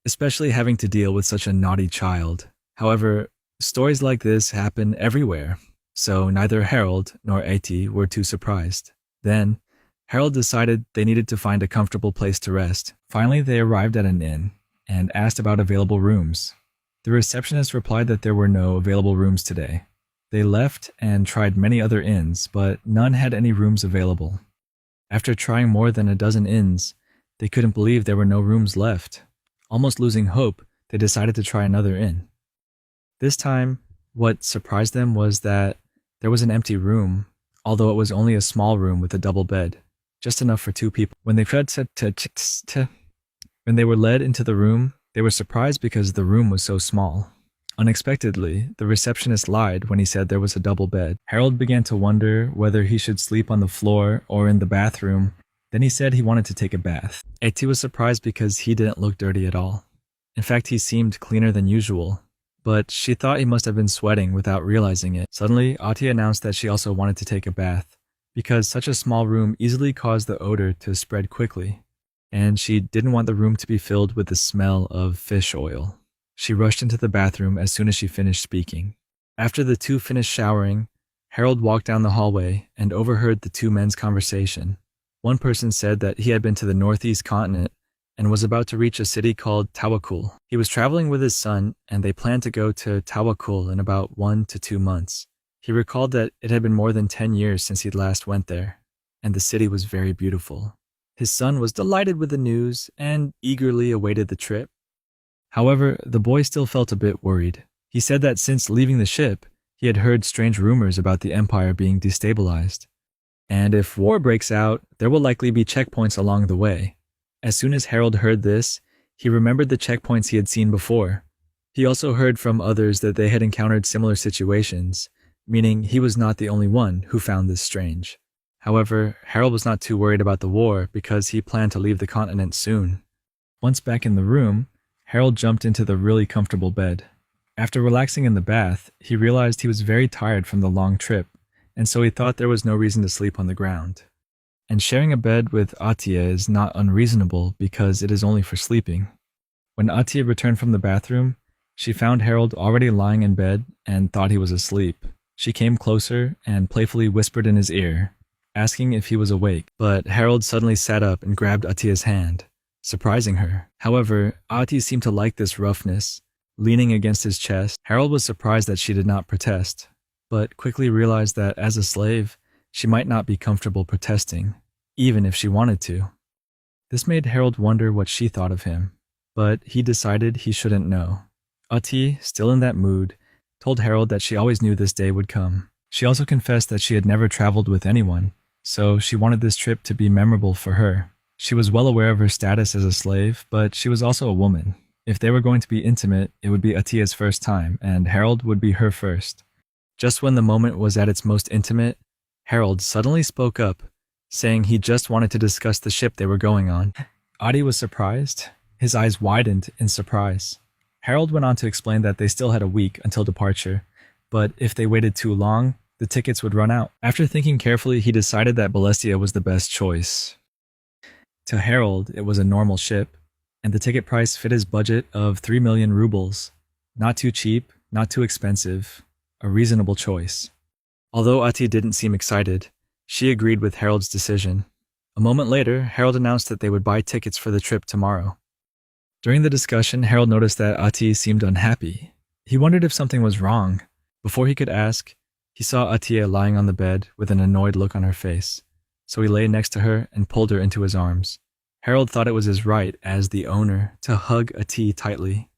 especially having to deal with such a naughty child. However, stories like this happen everywhere, so neither Harold nor Eti were too surprised. Then, Harold decided they needed to find a comfortable place to rest. Finally, they arrived at an inn and asked about available rooms. The receptionist replied that there were no available rooms today. They left and tried many other inns, but none had any rooms available. After trying more than a dozen inns, they couldn't believe there were no rooms left. Almost losing hope, they decided to try another inn. This time, what surprised them was that there was an empty room, although it was only a small room with a double bed, just enough for 2 people. When they were led into the room, they were surprised because the room was so small. Unexpectedly, the receptionist lied when he said there was a double bed. Harold began to wonder whether he should sleep on the floor or in the bathroom. Then he said he wanted to take a bath. Eti was surprised because he didn't look dirty at all. In fact, he seemed cleaner than usual, but she thought he must have been sweating without realizing it. Suddenly, Ati announced that she also wanted to take a bath, because such a small room easily caused the odor to spread quickly, and she didn't want the room to be filled with the smell of fish oil. She rushed into the bathroom as soon as she finished speaking. After the 2 finished showering, Harold walked down the hallway and overheard the 2 men's conversation. One person said that he had been to the northeast continent and was about to reach a city called Tawakul. He was traveling with his son, and they planned to go to Tawakul in about 1 to 2 months. He recalled that it had been more than 10 years since he'd last went there, and the city was very beautiful. His son was delighted with the news and eagerly awaited the trip. However, the boy still felt a bit worried. He said that since leaving the ship, he had heard strange rumors about the empire being destabilized. And if war breaks out, there will likely be checkpoints along the way. As soon as Harold heard this, he remembered the checkpoints he had seen before. He also heard from others that they had encountered similar situations, meaning he was not the only one who found this strange. However, Harold was not too worried about the war because he planned to leave the continent soon. Once back in the room, Harold jumped into the really comfortable bed. After relaxing in the bath, he realized he was very tired from the long trip, and so he thought there was no reason to sleep on the ground. And sharing a bed with Atiya is not unreasonable because it is only for sleeping. When Atiya returned from the bathroom, she found Harold already lying in bed and thought he was asleep. She came closer and playfully whispered in his ear, asking if he was awake, but Harold suddenly sat up and grabbed Atiya's hand, surprising her. However, Ati seemed to like this roughness. Leaning against his chest, Harold was surprised that she did not protest. but quickly realized that as a slave, she might not be comfortable protesting, even if she wanted to. This made Harold wonder what she thought of him, but he decided he shouldn't know. Ati, still in that mood, told Harold that she always knew this day would come. She also confessed that she had never traveled with anyone, so she wanted this trip to be memorable for her. She was well aware of her status as a slave, but she was also a woman. If they were going to be intimate, it would be Atia's first time, and Harold would be her first. Just when the moment was at its most intimate, Harold suddenly spoke up, saying he just wanted to discuss the ship they were going on. Ati was surprised. His eyes widened in surprise. Harold went on to explain that they still had a week until departure, but if they waited too long, the tickets would run out. After thinking carefully, he decided that Balestia was the best choice. To Harold, it was a normal ship, and the ticket price fit his budget of 3 million rubles. Not too cheap, not too expensive, a reasonable choice. Although Ati didn't seem excited, she agreed with Harold's decision. A moment later, Harold announced that they would buy tickets for the trip tomorrow. During the discussion, Harold noticed that Ati seemed unhappy. He wondered if something was wrong. Before he could ask, he saw Atiya lying on the bed with an annoyed look on her face, so he lay next to her and pulled her into his arms. Harold thought it was his right as the owner to hug Ati tightly.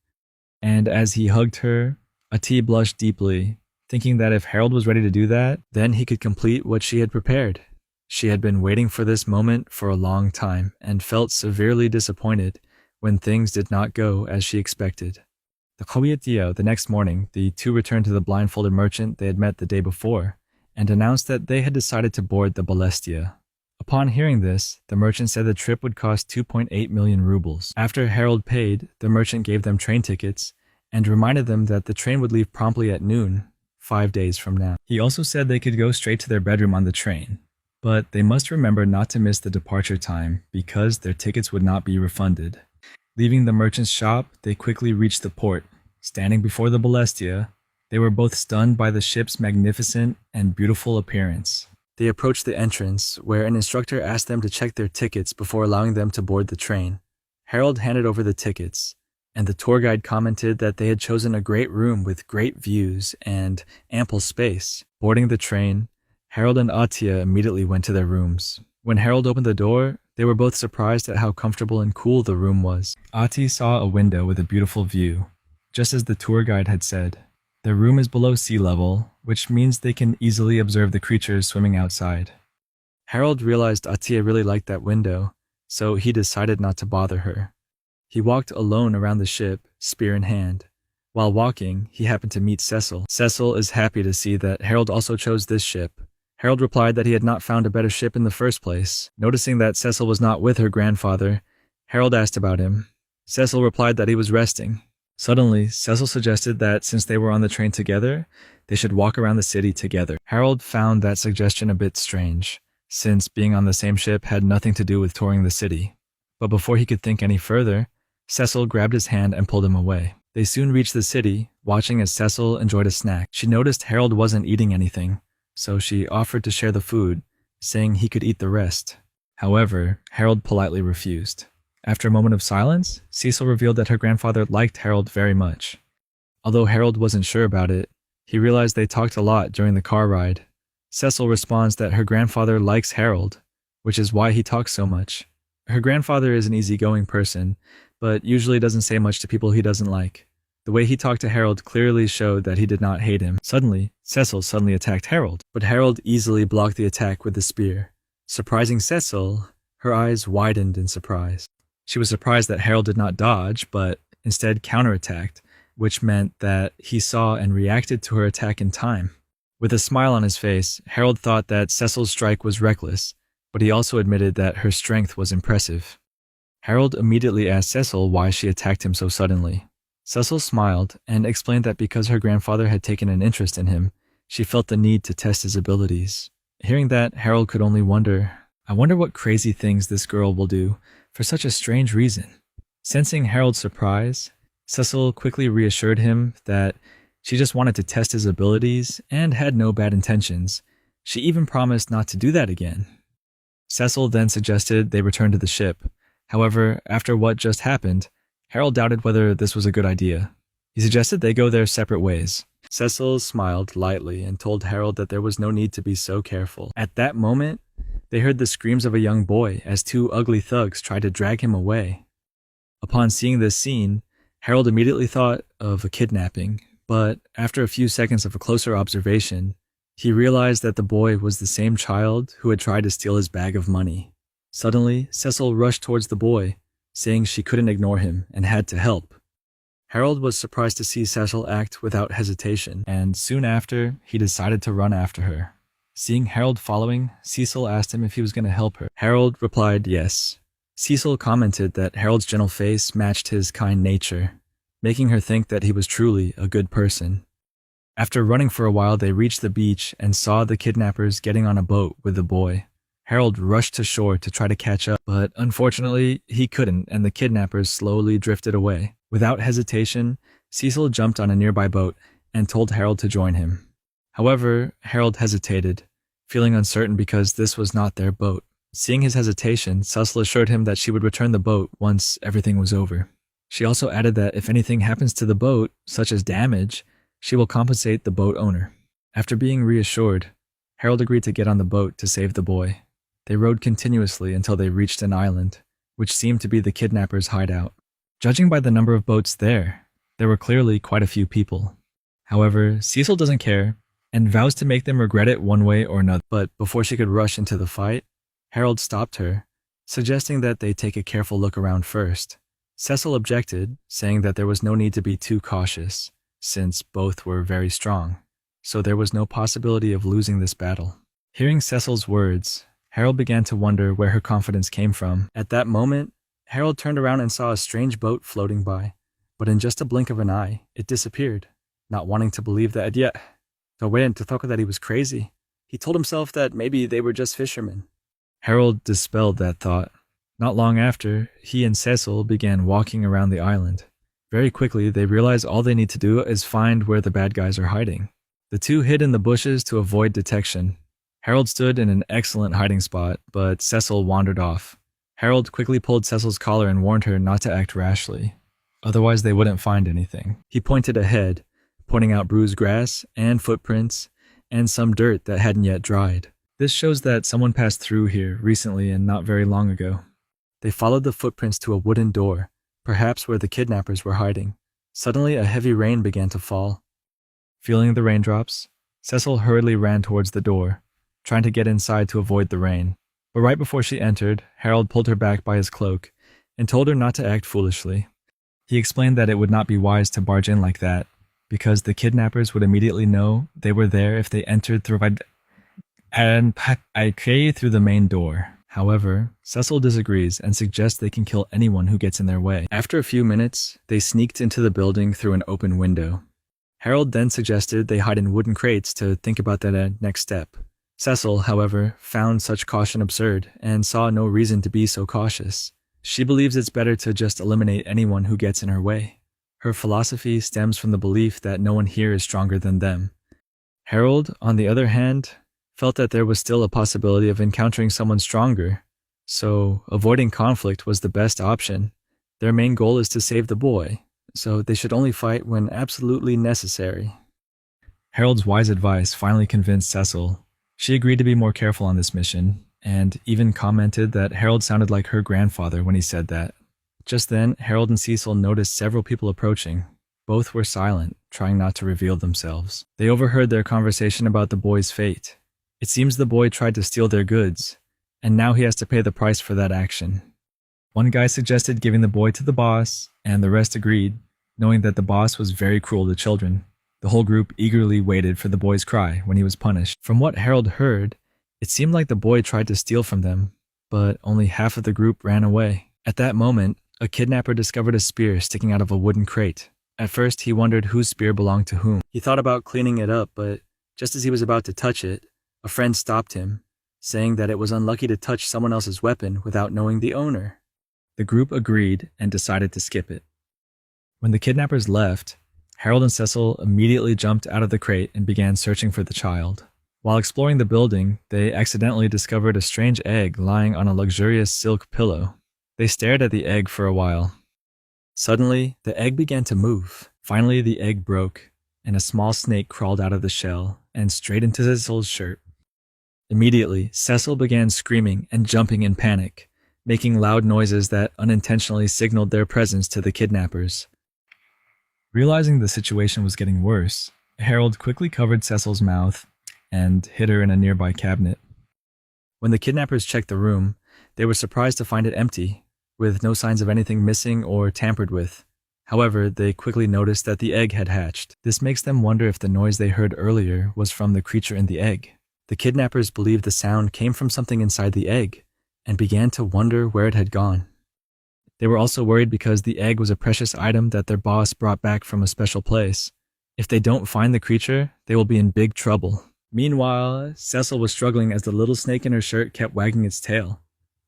And as he hugged her, Ati blushed deeply, thinking that if Harold was ready to do that, then he could complete what she had prepared. She had been waiting for this moment for a long time and felt severely disappointed when things did not go as she expected. The next morning, the two returned to the blindfolded merchant they had met the day before and announced that they had decided to board the Balestia. Upon hearing this, the merchant said the trip would cost 2.8 million rubles. After Harold paid, the merchant gave them train tickets and reminded them that the train would leave promptly at noon, 5 days from now. He also said they could go straight to their bedroom on the train, but they must remember not to miss the departure time because their tickets would not be refunded. Leaving the merchant's shop, they quickly reached the port. Standing before the Balestia, they were both stunned by the ship's magnificent and beautiful appearance. They approached the entrance, where an instructor asked them to check their tickets before allowing them to board the train. Harold handed over the tickets, and the tour guide commented that they had chosen a great room with great views and ample space. Boarding the train, Harold and Atiya immediately went to their rooms. When Harold opened the door, they were both surprised at how comfortable and cool the room was. Ati saw a window with a beautiful view, just as the tour guide had said. Their room is below sea level, which means they can easily observe the creatures swimming outside. Harold realized Atiya really liked that window, so he decided not to bother her. He walked alone around the ship, spear in hand. While walking, he happened to meet Cecil. Cecil is happy to see that Harold also chose this ship. Harold replied that he had not found a better ship in the first place. Noticing that Cecil was not with her grandfather, Harold asked about him. Cecil replied that he was resting. Suddenly, Cecil suggested that since they were on the train together, they should walk around the city together. Harold found that suggestion a bit strange, since being on the same ship had nothing to do with touring the city. But before he could think any further, Cecil grabbed his hand and pulled him away. They soon reached the city, watching as Cecil enjoyed a snack. She noticed Harold wasn't eating anything, so she offered to share the food, saying he could eat the rest. However, Harold politely refused. After a moment of silence, Cecil revealed that her grandfather liked Harold very much. Although Harold wasn't sure about it, he realized they talked a lot during the car ride. Cecil responds that her grandfather likes Harold, which is why he talks so much. Her grandfather is an easygoing person, but usually doesn't say much to people he doesn't like. The way he talked to Harold clearly showed that he did not hate him. Suddenly, Cecil attacked Harold, but Harold easily blocked the attack with the spear. Surprising Cecil, her eyes widened in surprise. She was surprised that Harold did not dodge, but instead counterattacked, which meant that he saw and reacted to her attack in time. With a smile on his face, Harold thought that Cecil's strike was reckless, but he also admitted that her strength was impressive. Harold immediately asked Cecil why she attacked him so suddenly. Cecil smiled and explained that because her grandfather had taken an interest in him, she felt the need to test his abilities. Hearing that, Harold could only wonder, I wonder what crazy things this girl will do for such a strange reason. Sensing Harold's surprise, Cecil quickly reassured him that she just wanted to test his abilities and had no bad intentions. She even promised not to do that again. Cecil then suggested they return to the ship. However, after what just happened, Harold doubted whether this was a good idea. He suggested they go their separate ways. Cecil smiled lightly and told Harold that there was no need to be so careful. At that moment, they heard the screams of a young boy as two ugly thugs tried to drag him away. Upon seeing this scene, Harold immediately thought of a kidnapping, but after a few seconds of a closer observation, he realized that the boy was the same child who had tried to steal his bag of money. Suddenly, Cecil rushed towards the boy, saying she couldn't ignore him and had to help. Harold was surprised to see Cecil act without hesitation, and soon after, he decided to run after her. Seeing Harold following, Cecil asked him if he was going to help her. Harold replied yes. Cecil commented that Harold's gentle face matched his kind nature, making her think that he was truly a good person. After running for a while, they reached the beach and saw the kidnappers getting on a boat with the boy. Harold rushed to shore to try to catch up, but unfortunately, he couldn't, and the kidnappers slowly drifted away. Without hesitation, Cecil jumped on a nearby boat and told Harold to join him. However, Harold hesitated, feeling uncertain because this was not their boat. Seeing his hesitation, Cecil assured him that she would return the boat once everything was over. She also added that if anything happens to the boat, such as damage, she will compensate the boat owner. After being reassured, Harold agreed to get on the boat to save the boy. They rowed continuously until they reached an island, which seemed to be the kidnappers' hideout. Judging by the number of boats there were clearly quite a few people. However, Cecil doesn't care and vows to make them regret it one way or another. But before she could rush into the fight, Harold stopped her, suggesting that they take a careful look around first. Cecil objected, saying that there was no need to be too cautious, since both were very strong, so there was no possibility of losing this battle. Hearing Cecil's words, Harold began to wonder where her confidence came from. At that moment, Harold turned around and saw a strange boat floating by, but in just a blink of an eye, it disappeared, not wanting to believe that yet. To thought that he was crazy. He told himself that maybe they were just fishermen. Harold dispelled that thought. Not long after, he and Cecil began walking around the island. Very quickly, they realized all they need to do is find where the bad guys are hiding. The two hid in the bushes to avoid detection. Harold stood in an excellent hiding spot, but Cecil wandered off. Harold quickly pulled Cecil's collar and warned her not to act rashly. Otherwise, they wouldn't find anything. He pointed ahead, pointing out bruised grass and footprints and some dirt that hadn't yet dried. This shows that someone passed through here recently and not very long ago. They followed the footprints to a wooden door, perhaps where the kidnappers were hiding. Suddenly, a heavy rain began to fall. Feeling the raindrops, Cecil hurriedly ran towards the door, trying to get inside to avoid the rain. But right before she entered, Harold pulled her back by his cloak and told her not to act foolishly. He explained that it would not be wise to barge in like that, because the kidnappers would immediately know they were there if they entered through the main door. However, Cecil disagrees and suggests they can kill anyone who gets in their way. After a few minutes, they sneaked into the building through an open window. Harold then suggested they hide in wooden crates to think about that next step. Cecil, however, found such caution absurd and saw no reason to be so cautious. She believes it's better to just eliminate anyone who gets in her way. Her philosophy stems from the belief that no one here is stronger than them. Harold, on the other hand, felt that there was still a possibility of encountering someone stronger, so avoiding conflict was the best option. Their main goal is to save the boy, so they should only fight when absolutely necessary. Harold's wise advice finally convinced Cecil. She agreed to be more careful on this mission, and even commented that Harold sounded like her grandfather when he said that. Just then, Harold and Cecil noticed several people approaching. Both were silent, trying not to reveal themselves. They overheard their conversation about the boy's fate. It seems the boy tried to steal their goods, and now he has to pay the price for that action. One guy suggested giving the boy to the boss, and the rest agreed, knowing that the boss was very cruel to children. The whole group eagerly waited for the boy's cry when he was punished. From what Harold heard, it seemed like the boy tried to steal from them, but only half of the group ran away. At that moment, a kidnapper discovered a spear sticking out of a wooden crate. At first, he wondered whose spear belonged to whom. He thought about cleaning it up, but just as he was about to touch it, a friend stopped him, saying that it was unlucky to touch someone else's weapon without knowing the owner. The group agreed and decided to skip it. When the kidnappers left, Harold and Cecil immediately jumped out of the crate and began searching for the child. While exploring the building, they accidentally discovered a strange egg lying on a luxurious silk pillow. They stared at the egg for a while. Suddenly, the egg began to move. Finally, the egg broke, and a small snake crawled out of the shell and straight into Cecil's shirt. Immediately, Cecil began screaming and jumping in panic, making loud noises that unintentionally signaled their presence to the kidnappers. Realizing the situation was getting worse, Harold quickly covered Cecil's mouth and hid her in a nearby cabinet. When the kidnappers checked the room, they were surprised to find it empty, with no signs of anything missing or tampered with. However, they quickly noticed that the egg had hatched. This makes them wonder if the noise they heard earlier was from the creature in the egg. The kidnappers believed the sound came from something inside the egg, and began to wonder where it had gone. They were also worried because the egg was a precious item that their boss brought back from a special place. If they don't find the creature, they will be in big trouble. Meanwhile, Cecil was struggling as the little snake in her shirt kept wagging its tail.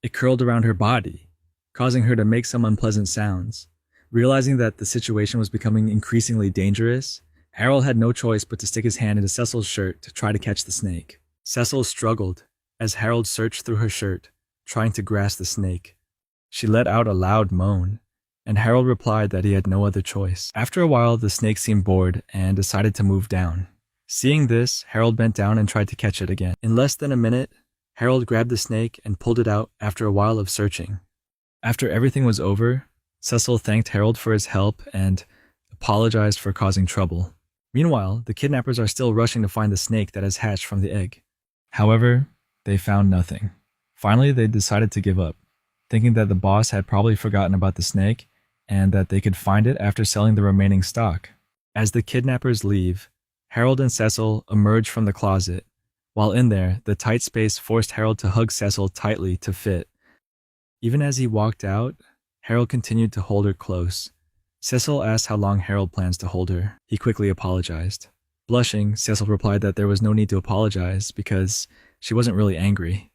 It curled around her body, causing her to make some unpleasant sounds. Realizing that the situation was becoming increasingly dangerous, Harold had no choice but to stick his hand into Cecil's shirt to try to catch the snake. Cecil struggled as Harold searched through her shirt, trying to grasp the snake. She let out a loud moan, and Harold replied that he had no other choice. After a while, the snake seemed bored and decided to move down. Seeing this, Harold bent down and tried to catch it again. In less than a minute, Harold grabbed the snake and pulled it out after a while of searching. After everything was over, Cecil thanked Harold for his help and apologized for causing trouble. Meanwhile, the kidnappers are still rushing to find the snake that has hatched from the egg. However, they found nothing. Finally, they decided to give up, thinking that the boss had probably forgotten about the snake and that they could find it after selling the remaining stock. As the kidnappers leave, Harold and Cecil emerge from the closet. While in there, the tight space forced Harold to hug Cecil tightly to fit. Even as he walked out, Harold continued to hold her close. Cecil asked how long Harold plans to hold her. He quickly apologized. Blushing, Cecil replied that there was no need to apologize because she wasn't really angry.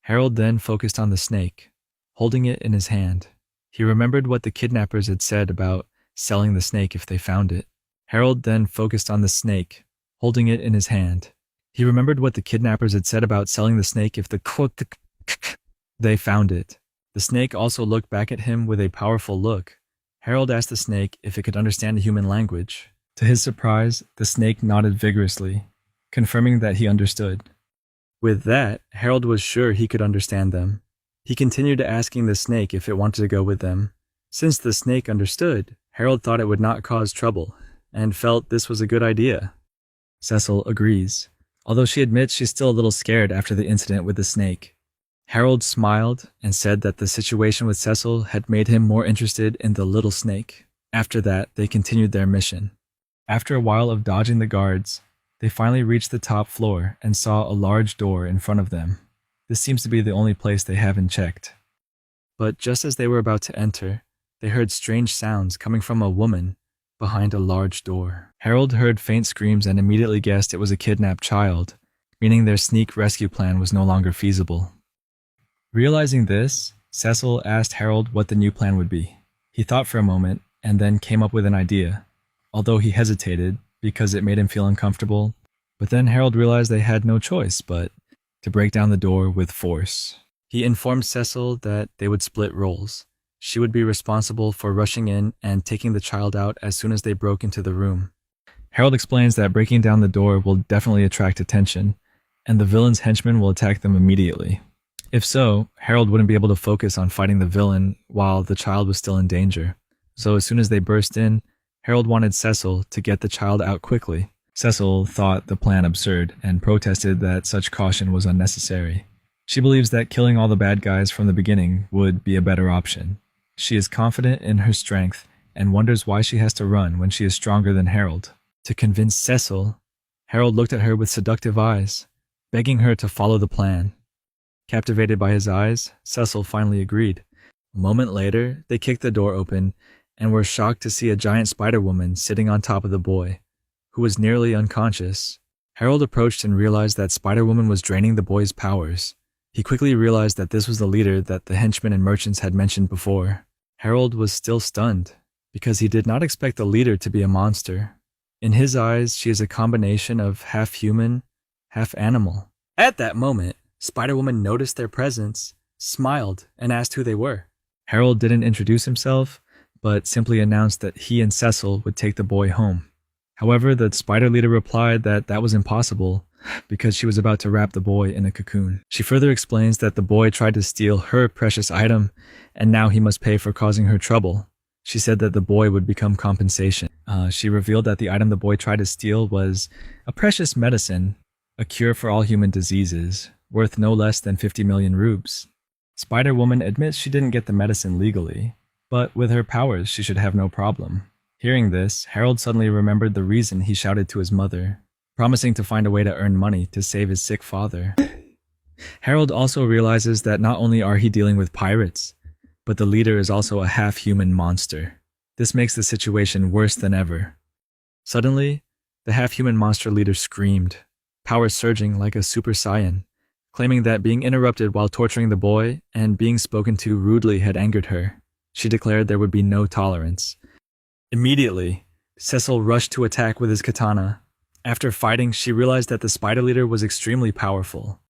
Harold then focused on the snake, holding it in his hand. He remembered what the kidnappers had said about selling the snake if they found it. Harold then focused on the snake, holding it in his hand. He remembered what the kidnappers had said about selling the snake if they found it. The snake also looked back at him with a powerful look. Harold asked the snake if it could understand human language. To his surprise, the snake nodded vigorously, confirming that he understood. With that, Harold was sure he could understand them. He continued asking the snake if it wanted to go with them. Since the snake understood, Harold thought it would not cause trouble, and felt this was a good idea. Cecil agrees, although she admits she's still a little scared after the incident with the snake. Harold smiled and said that the situation with Cecil had made him more interested in the little snake. After that, they continued their mission. After a while of dodging the guards, they finally reached the top floor and saw a large door in front of them. This seems to be the only place they haven't checked. But just as they were about to enter, they heard strange sounds coming from a woman behind a large door. Harold heard faint screams and immediately guessed it was a kidnapped child, meaning their sneak rescue plan was no longer feasible. Realizing this, Cecil asked Harold what the new plan would be. He thought for a moment and then came up with an idea, although he hesitated because it made him feel uncomfortable. But then Harold realized they had no choice but to break down the door with force. He informed Cecil that they would split roles. She would be responsible for rushing in and taking the child out as soon as they broke into the room. Harold explains that breaking down the door will definitely attract attention, and the villain's henchmen will attack them immediately. If so, Harold wouldn't be able to focus on fighting the villain while the child was still in danger. So as soon as they burst in, Harold wanted Cecil to get the child out quickly. Cecil thought the plan absurd and protested that such caution was unnecessary. She believes that killing all the bad guys from the beginning would be a better option. She is confident in her strength and wonders why she has to run when she is stronger than Harold. To convince Cecil, Harold looked at her with seductive eyes, begging her to follow the plan. Captivated by his eyes, Cecil finally agreed. A moment later, they kicked the door open and were shocked to see a giant Spider-Woman sitting on top of the boy, who was nearly unconscious. Harold approached and realized that Spider-Woman was draining the boy's powers. He quickly realized that this was the leader that the henchmen and merchants had mentioned before. Harold was still stunned, because he did not expect the leader to be a monster. In his eyes, she is a combination of half human, half animal. At that moment, Spider-Woman noticed their presence, smiled, and asked who they were. Harold didn't introduce himself, but simply announced that he and Cecil would take the boy home. However, the spider leader replied that that was impossible because she was about to wrap the boy in a cocoon. She further explains that the boy tried to steal her precious item and now he must pay for causing her trouble. She said that the boy would become compensation. She revealed that the item the boy tried to steal was a precious medicine, a cure for all human diseases, worth no less than 50 million rubes. Spider-Woman admits she didn't get the medicine legally, but with her powers she should have no problem. Hearing this, Harold suddenly remembered the reason he shouted to his mother, promising to find a way to earn money to save his sick father. Harold also realizes that not only are he dealing with pirates, but the leader is also a half-human monster. This makes the situation worse than ever. Suddenly, the half-human monster leader screamed, powers surging like a Super Saiyan, claiming that being interrupted while torturing the boy and being spoken to rudely had angered her. She declared there would be no tolerance. Immediately, Cecil rushed to attack with his katana. After fighting, she realized that the spider leader was extremely powerful.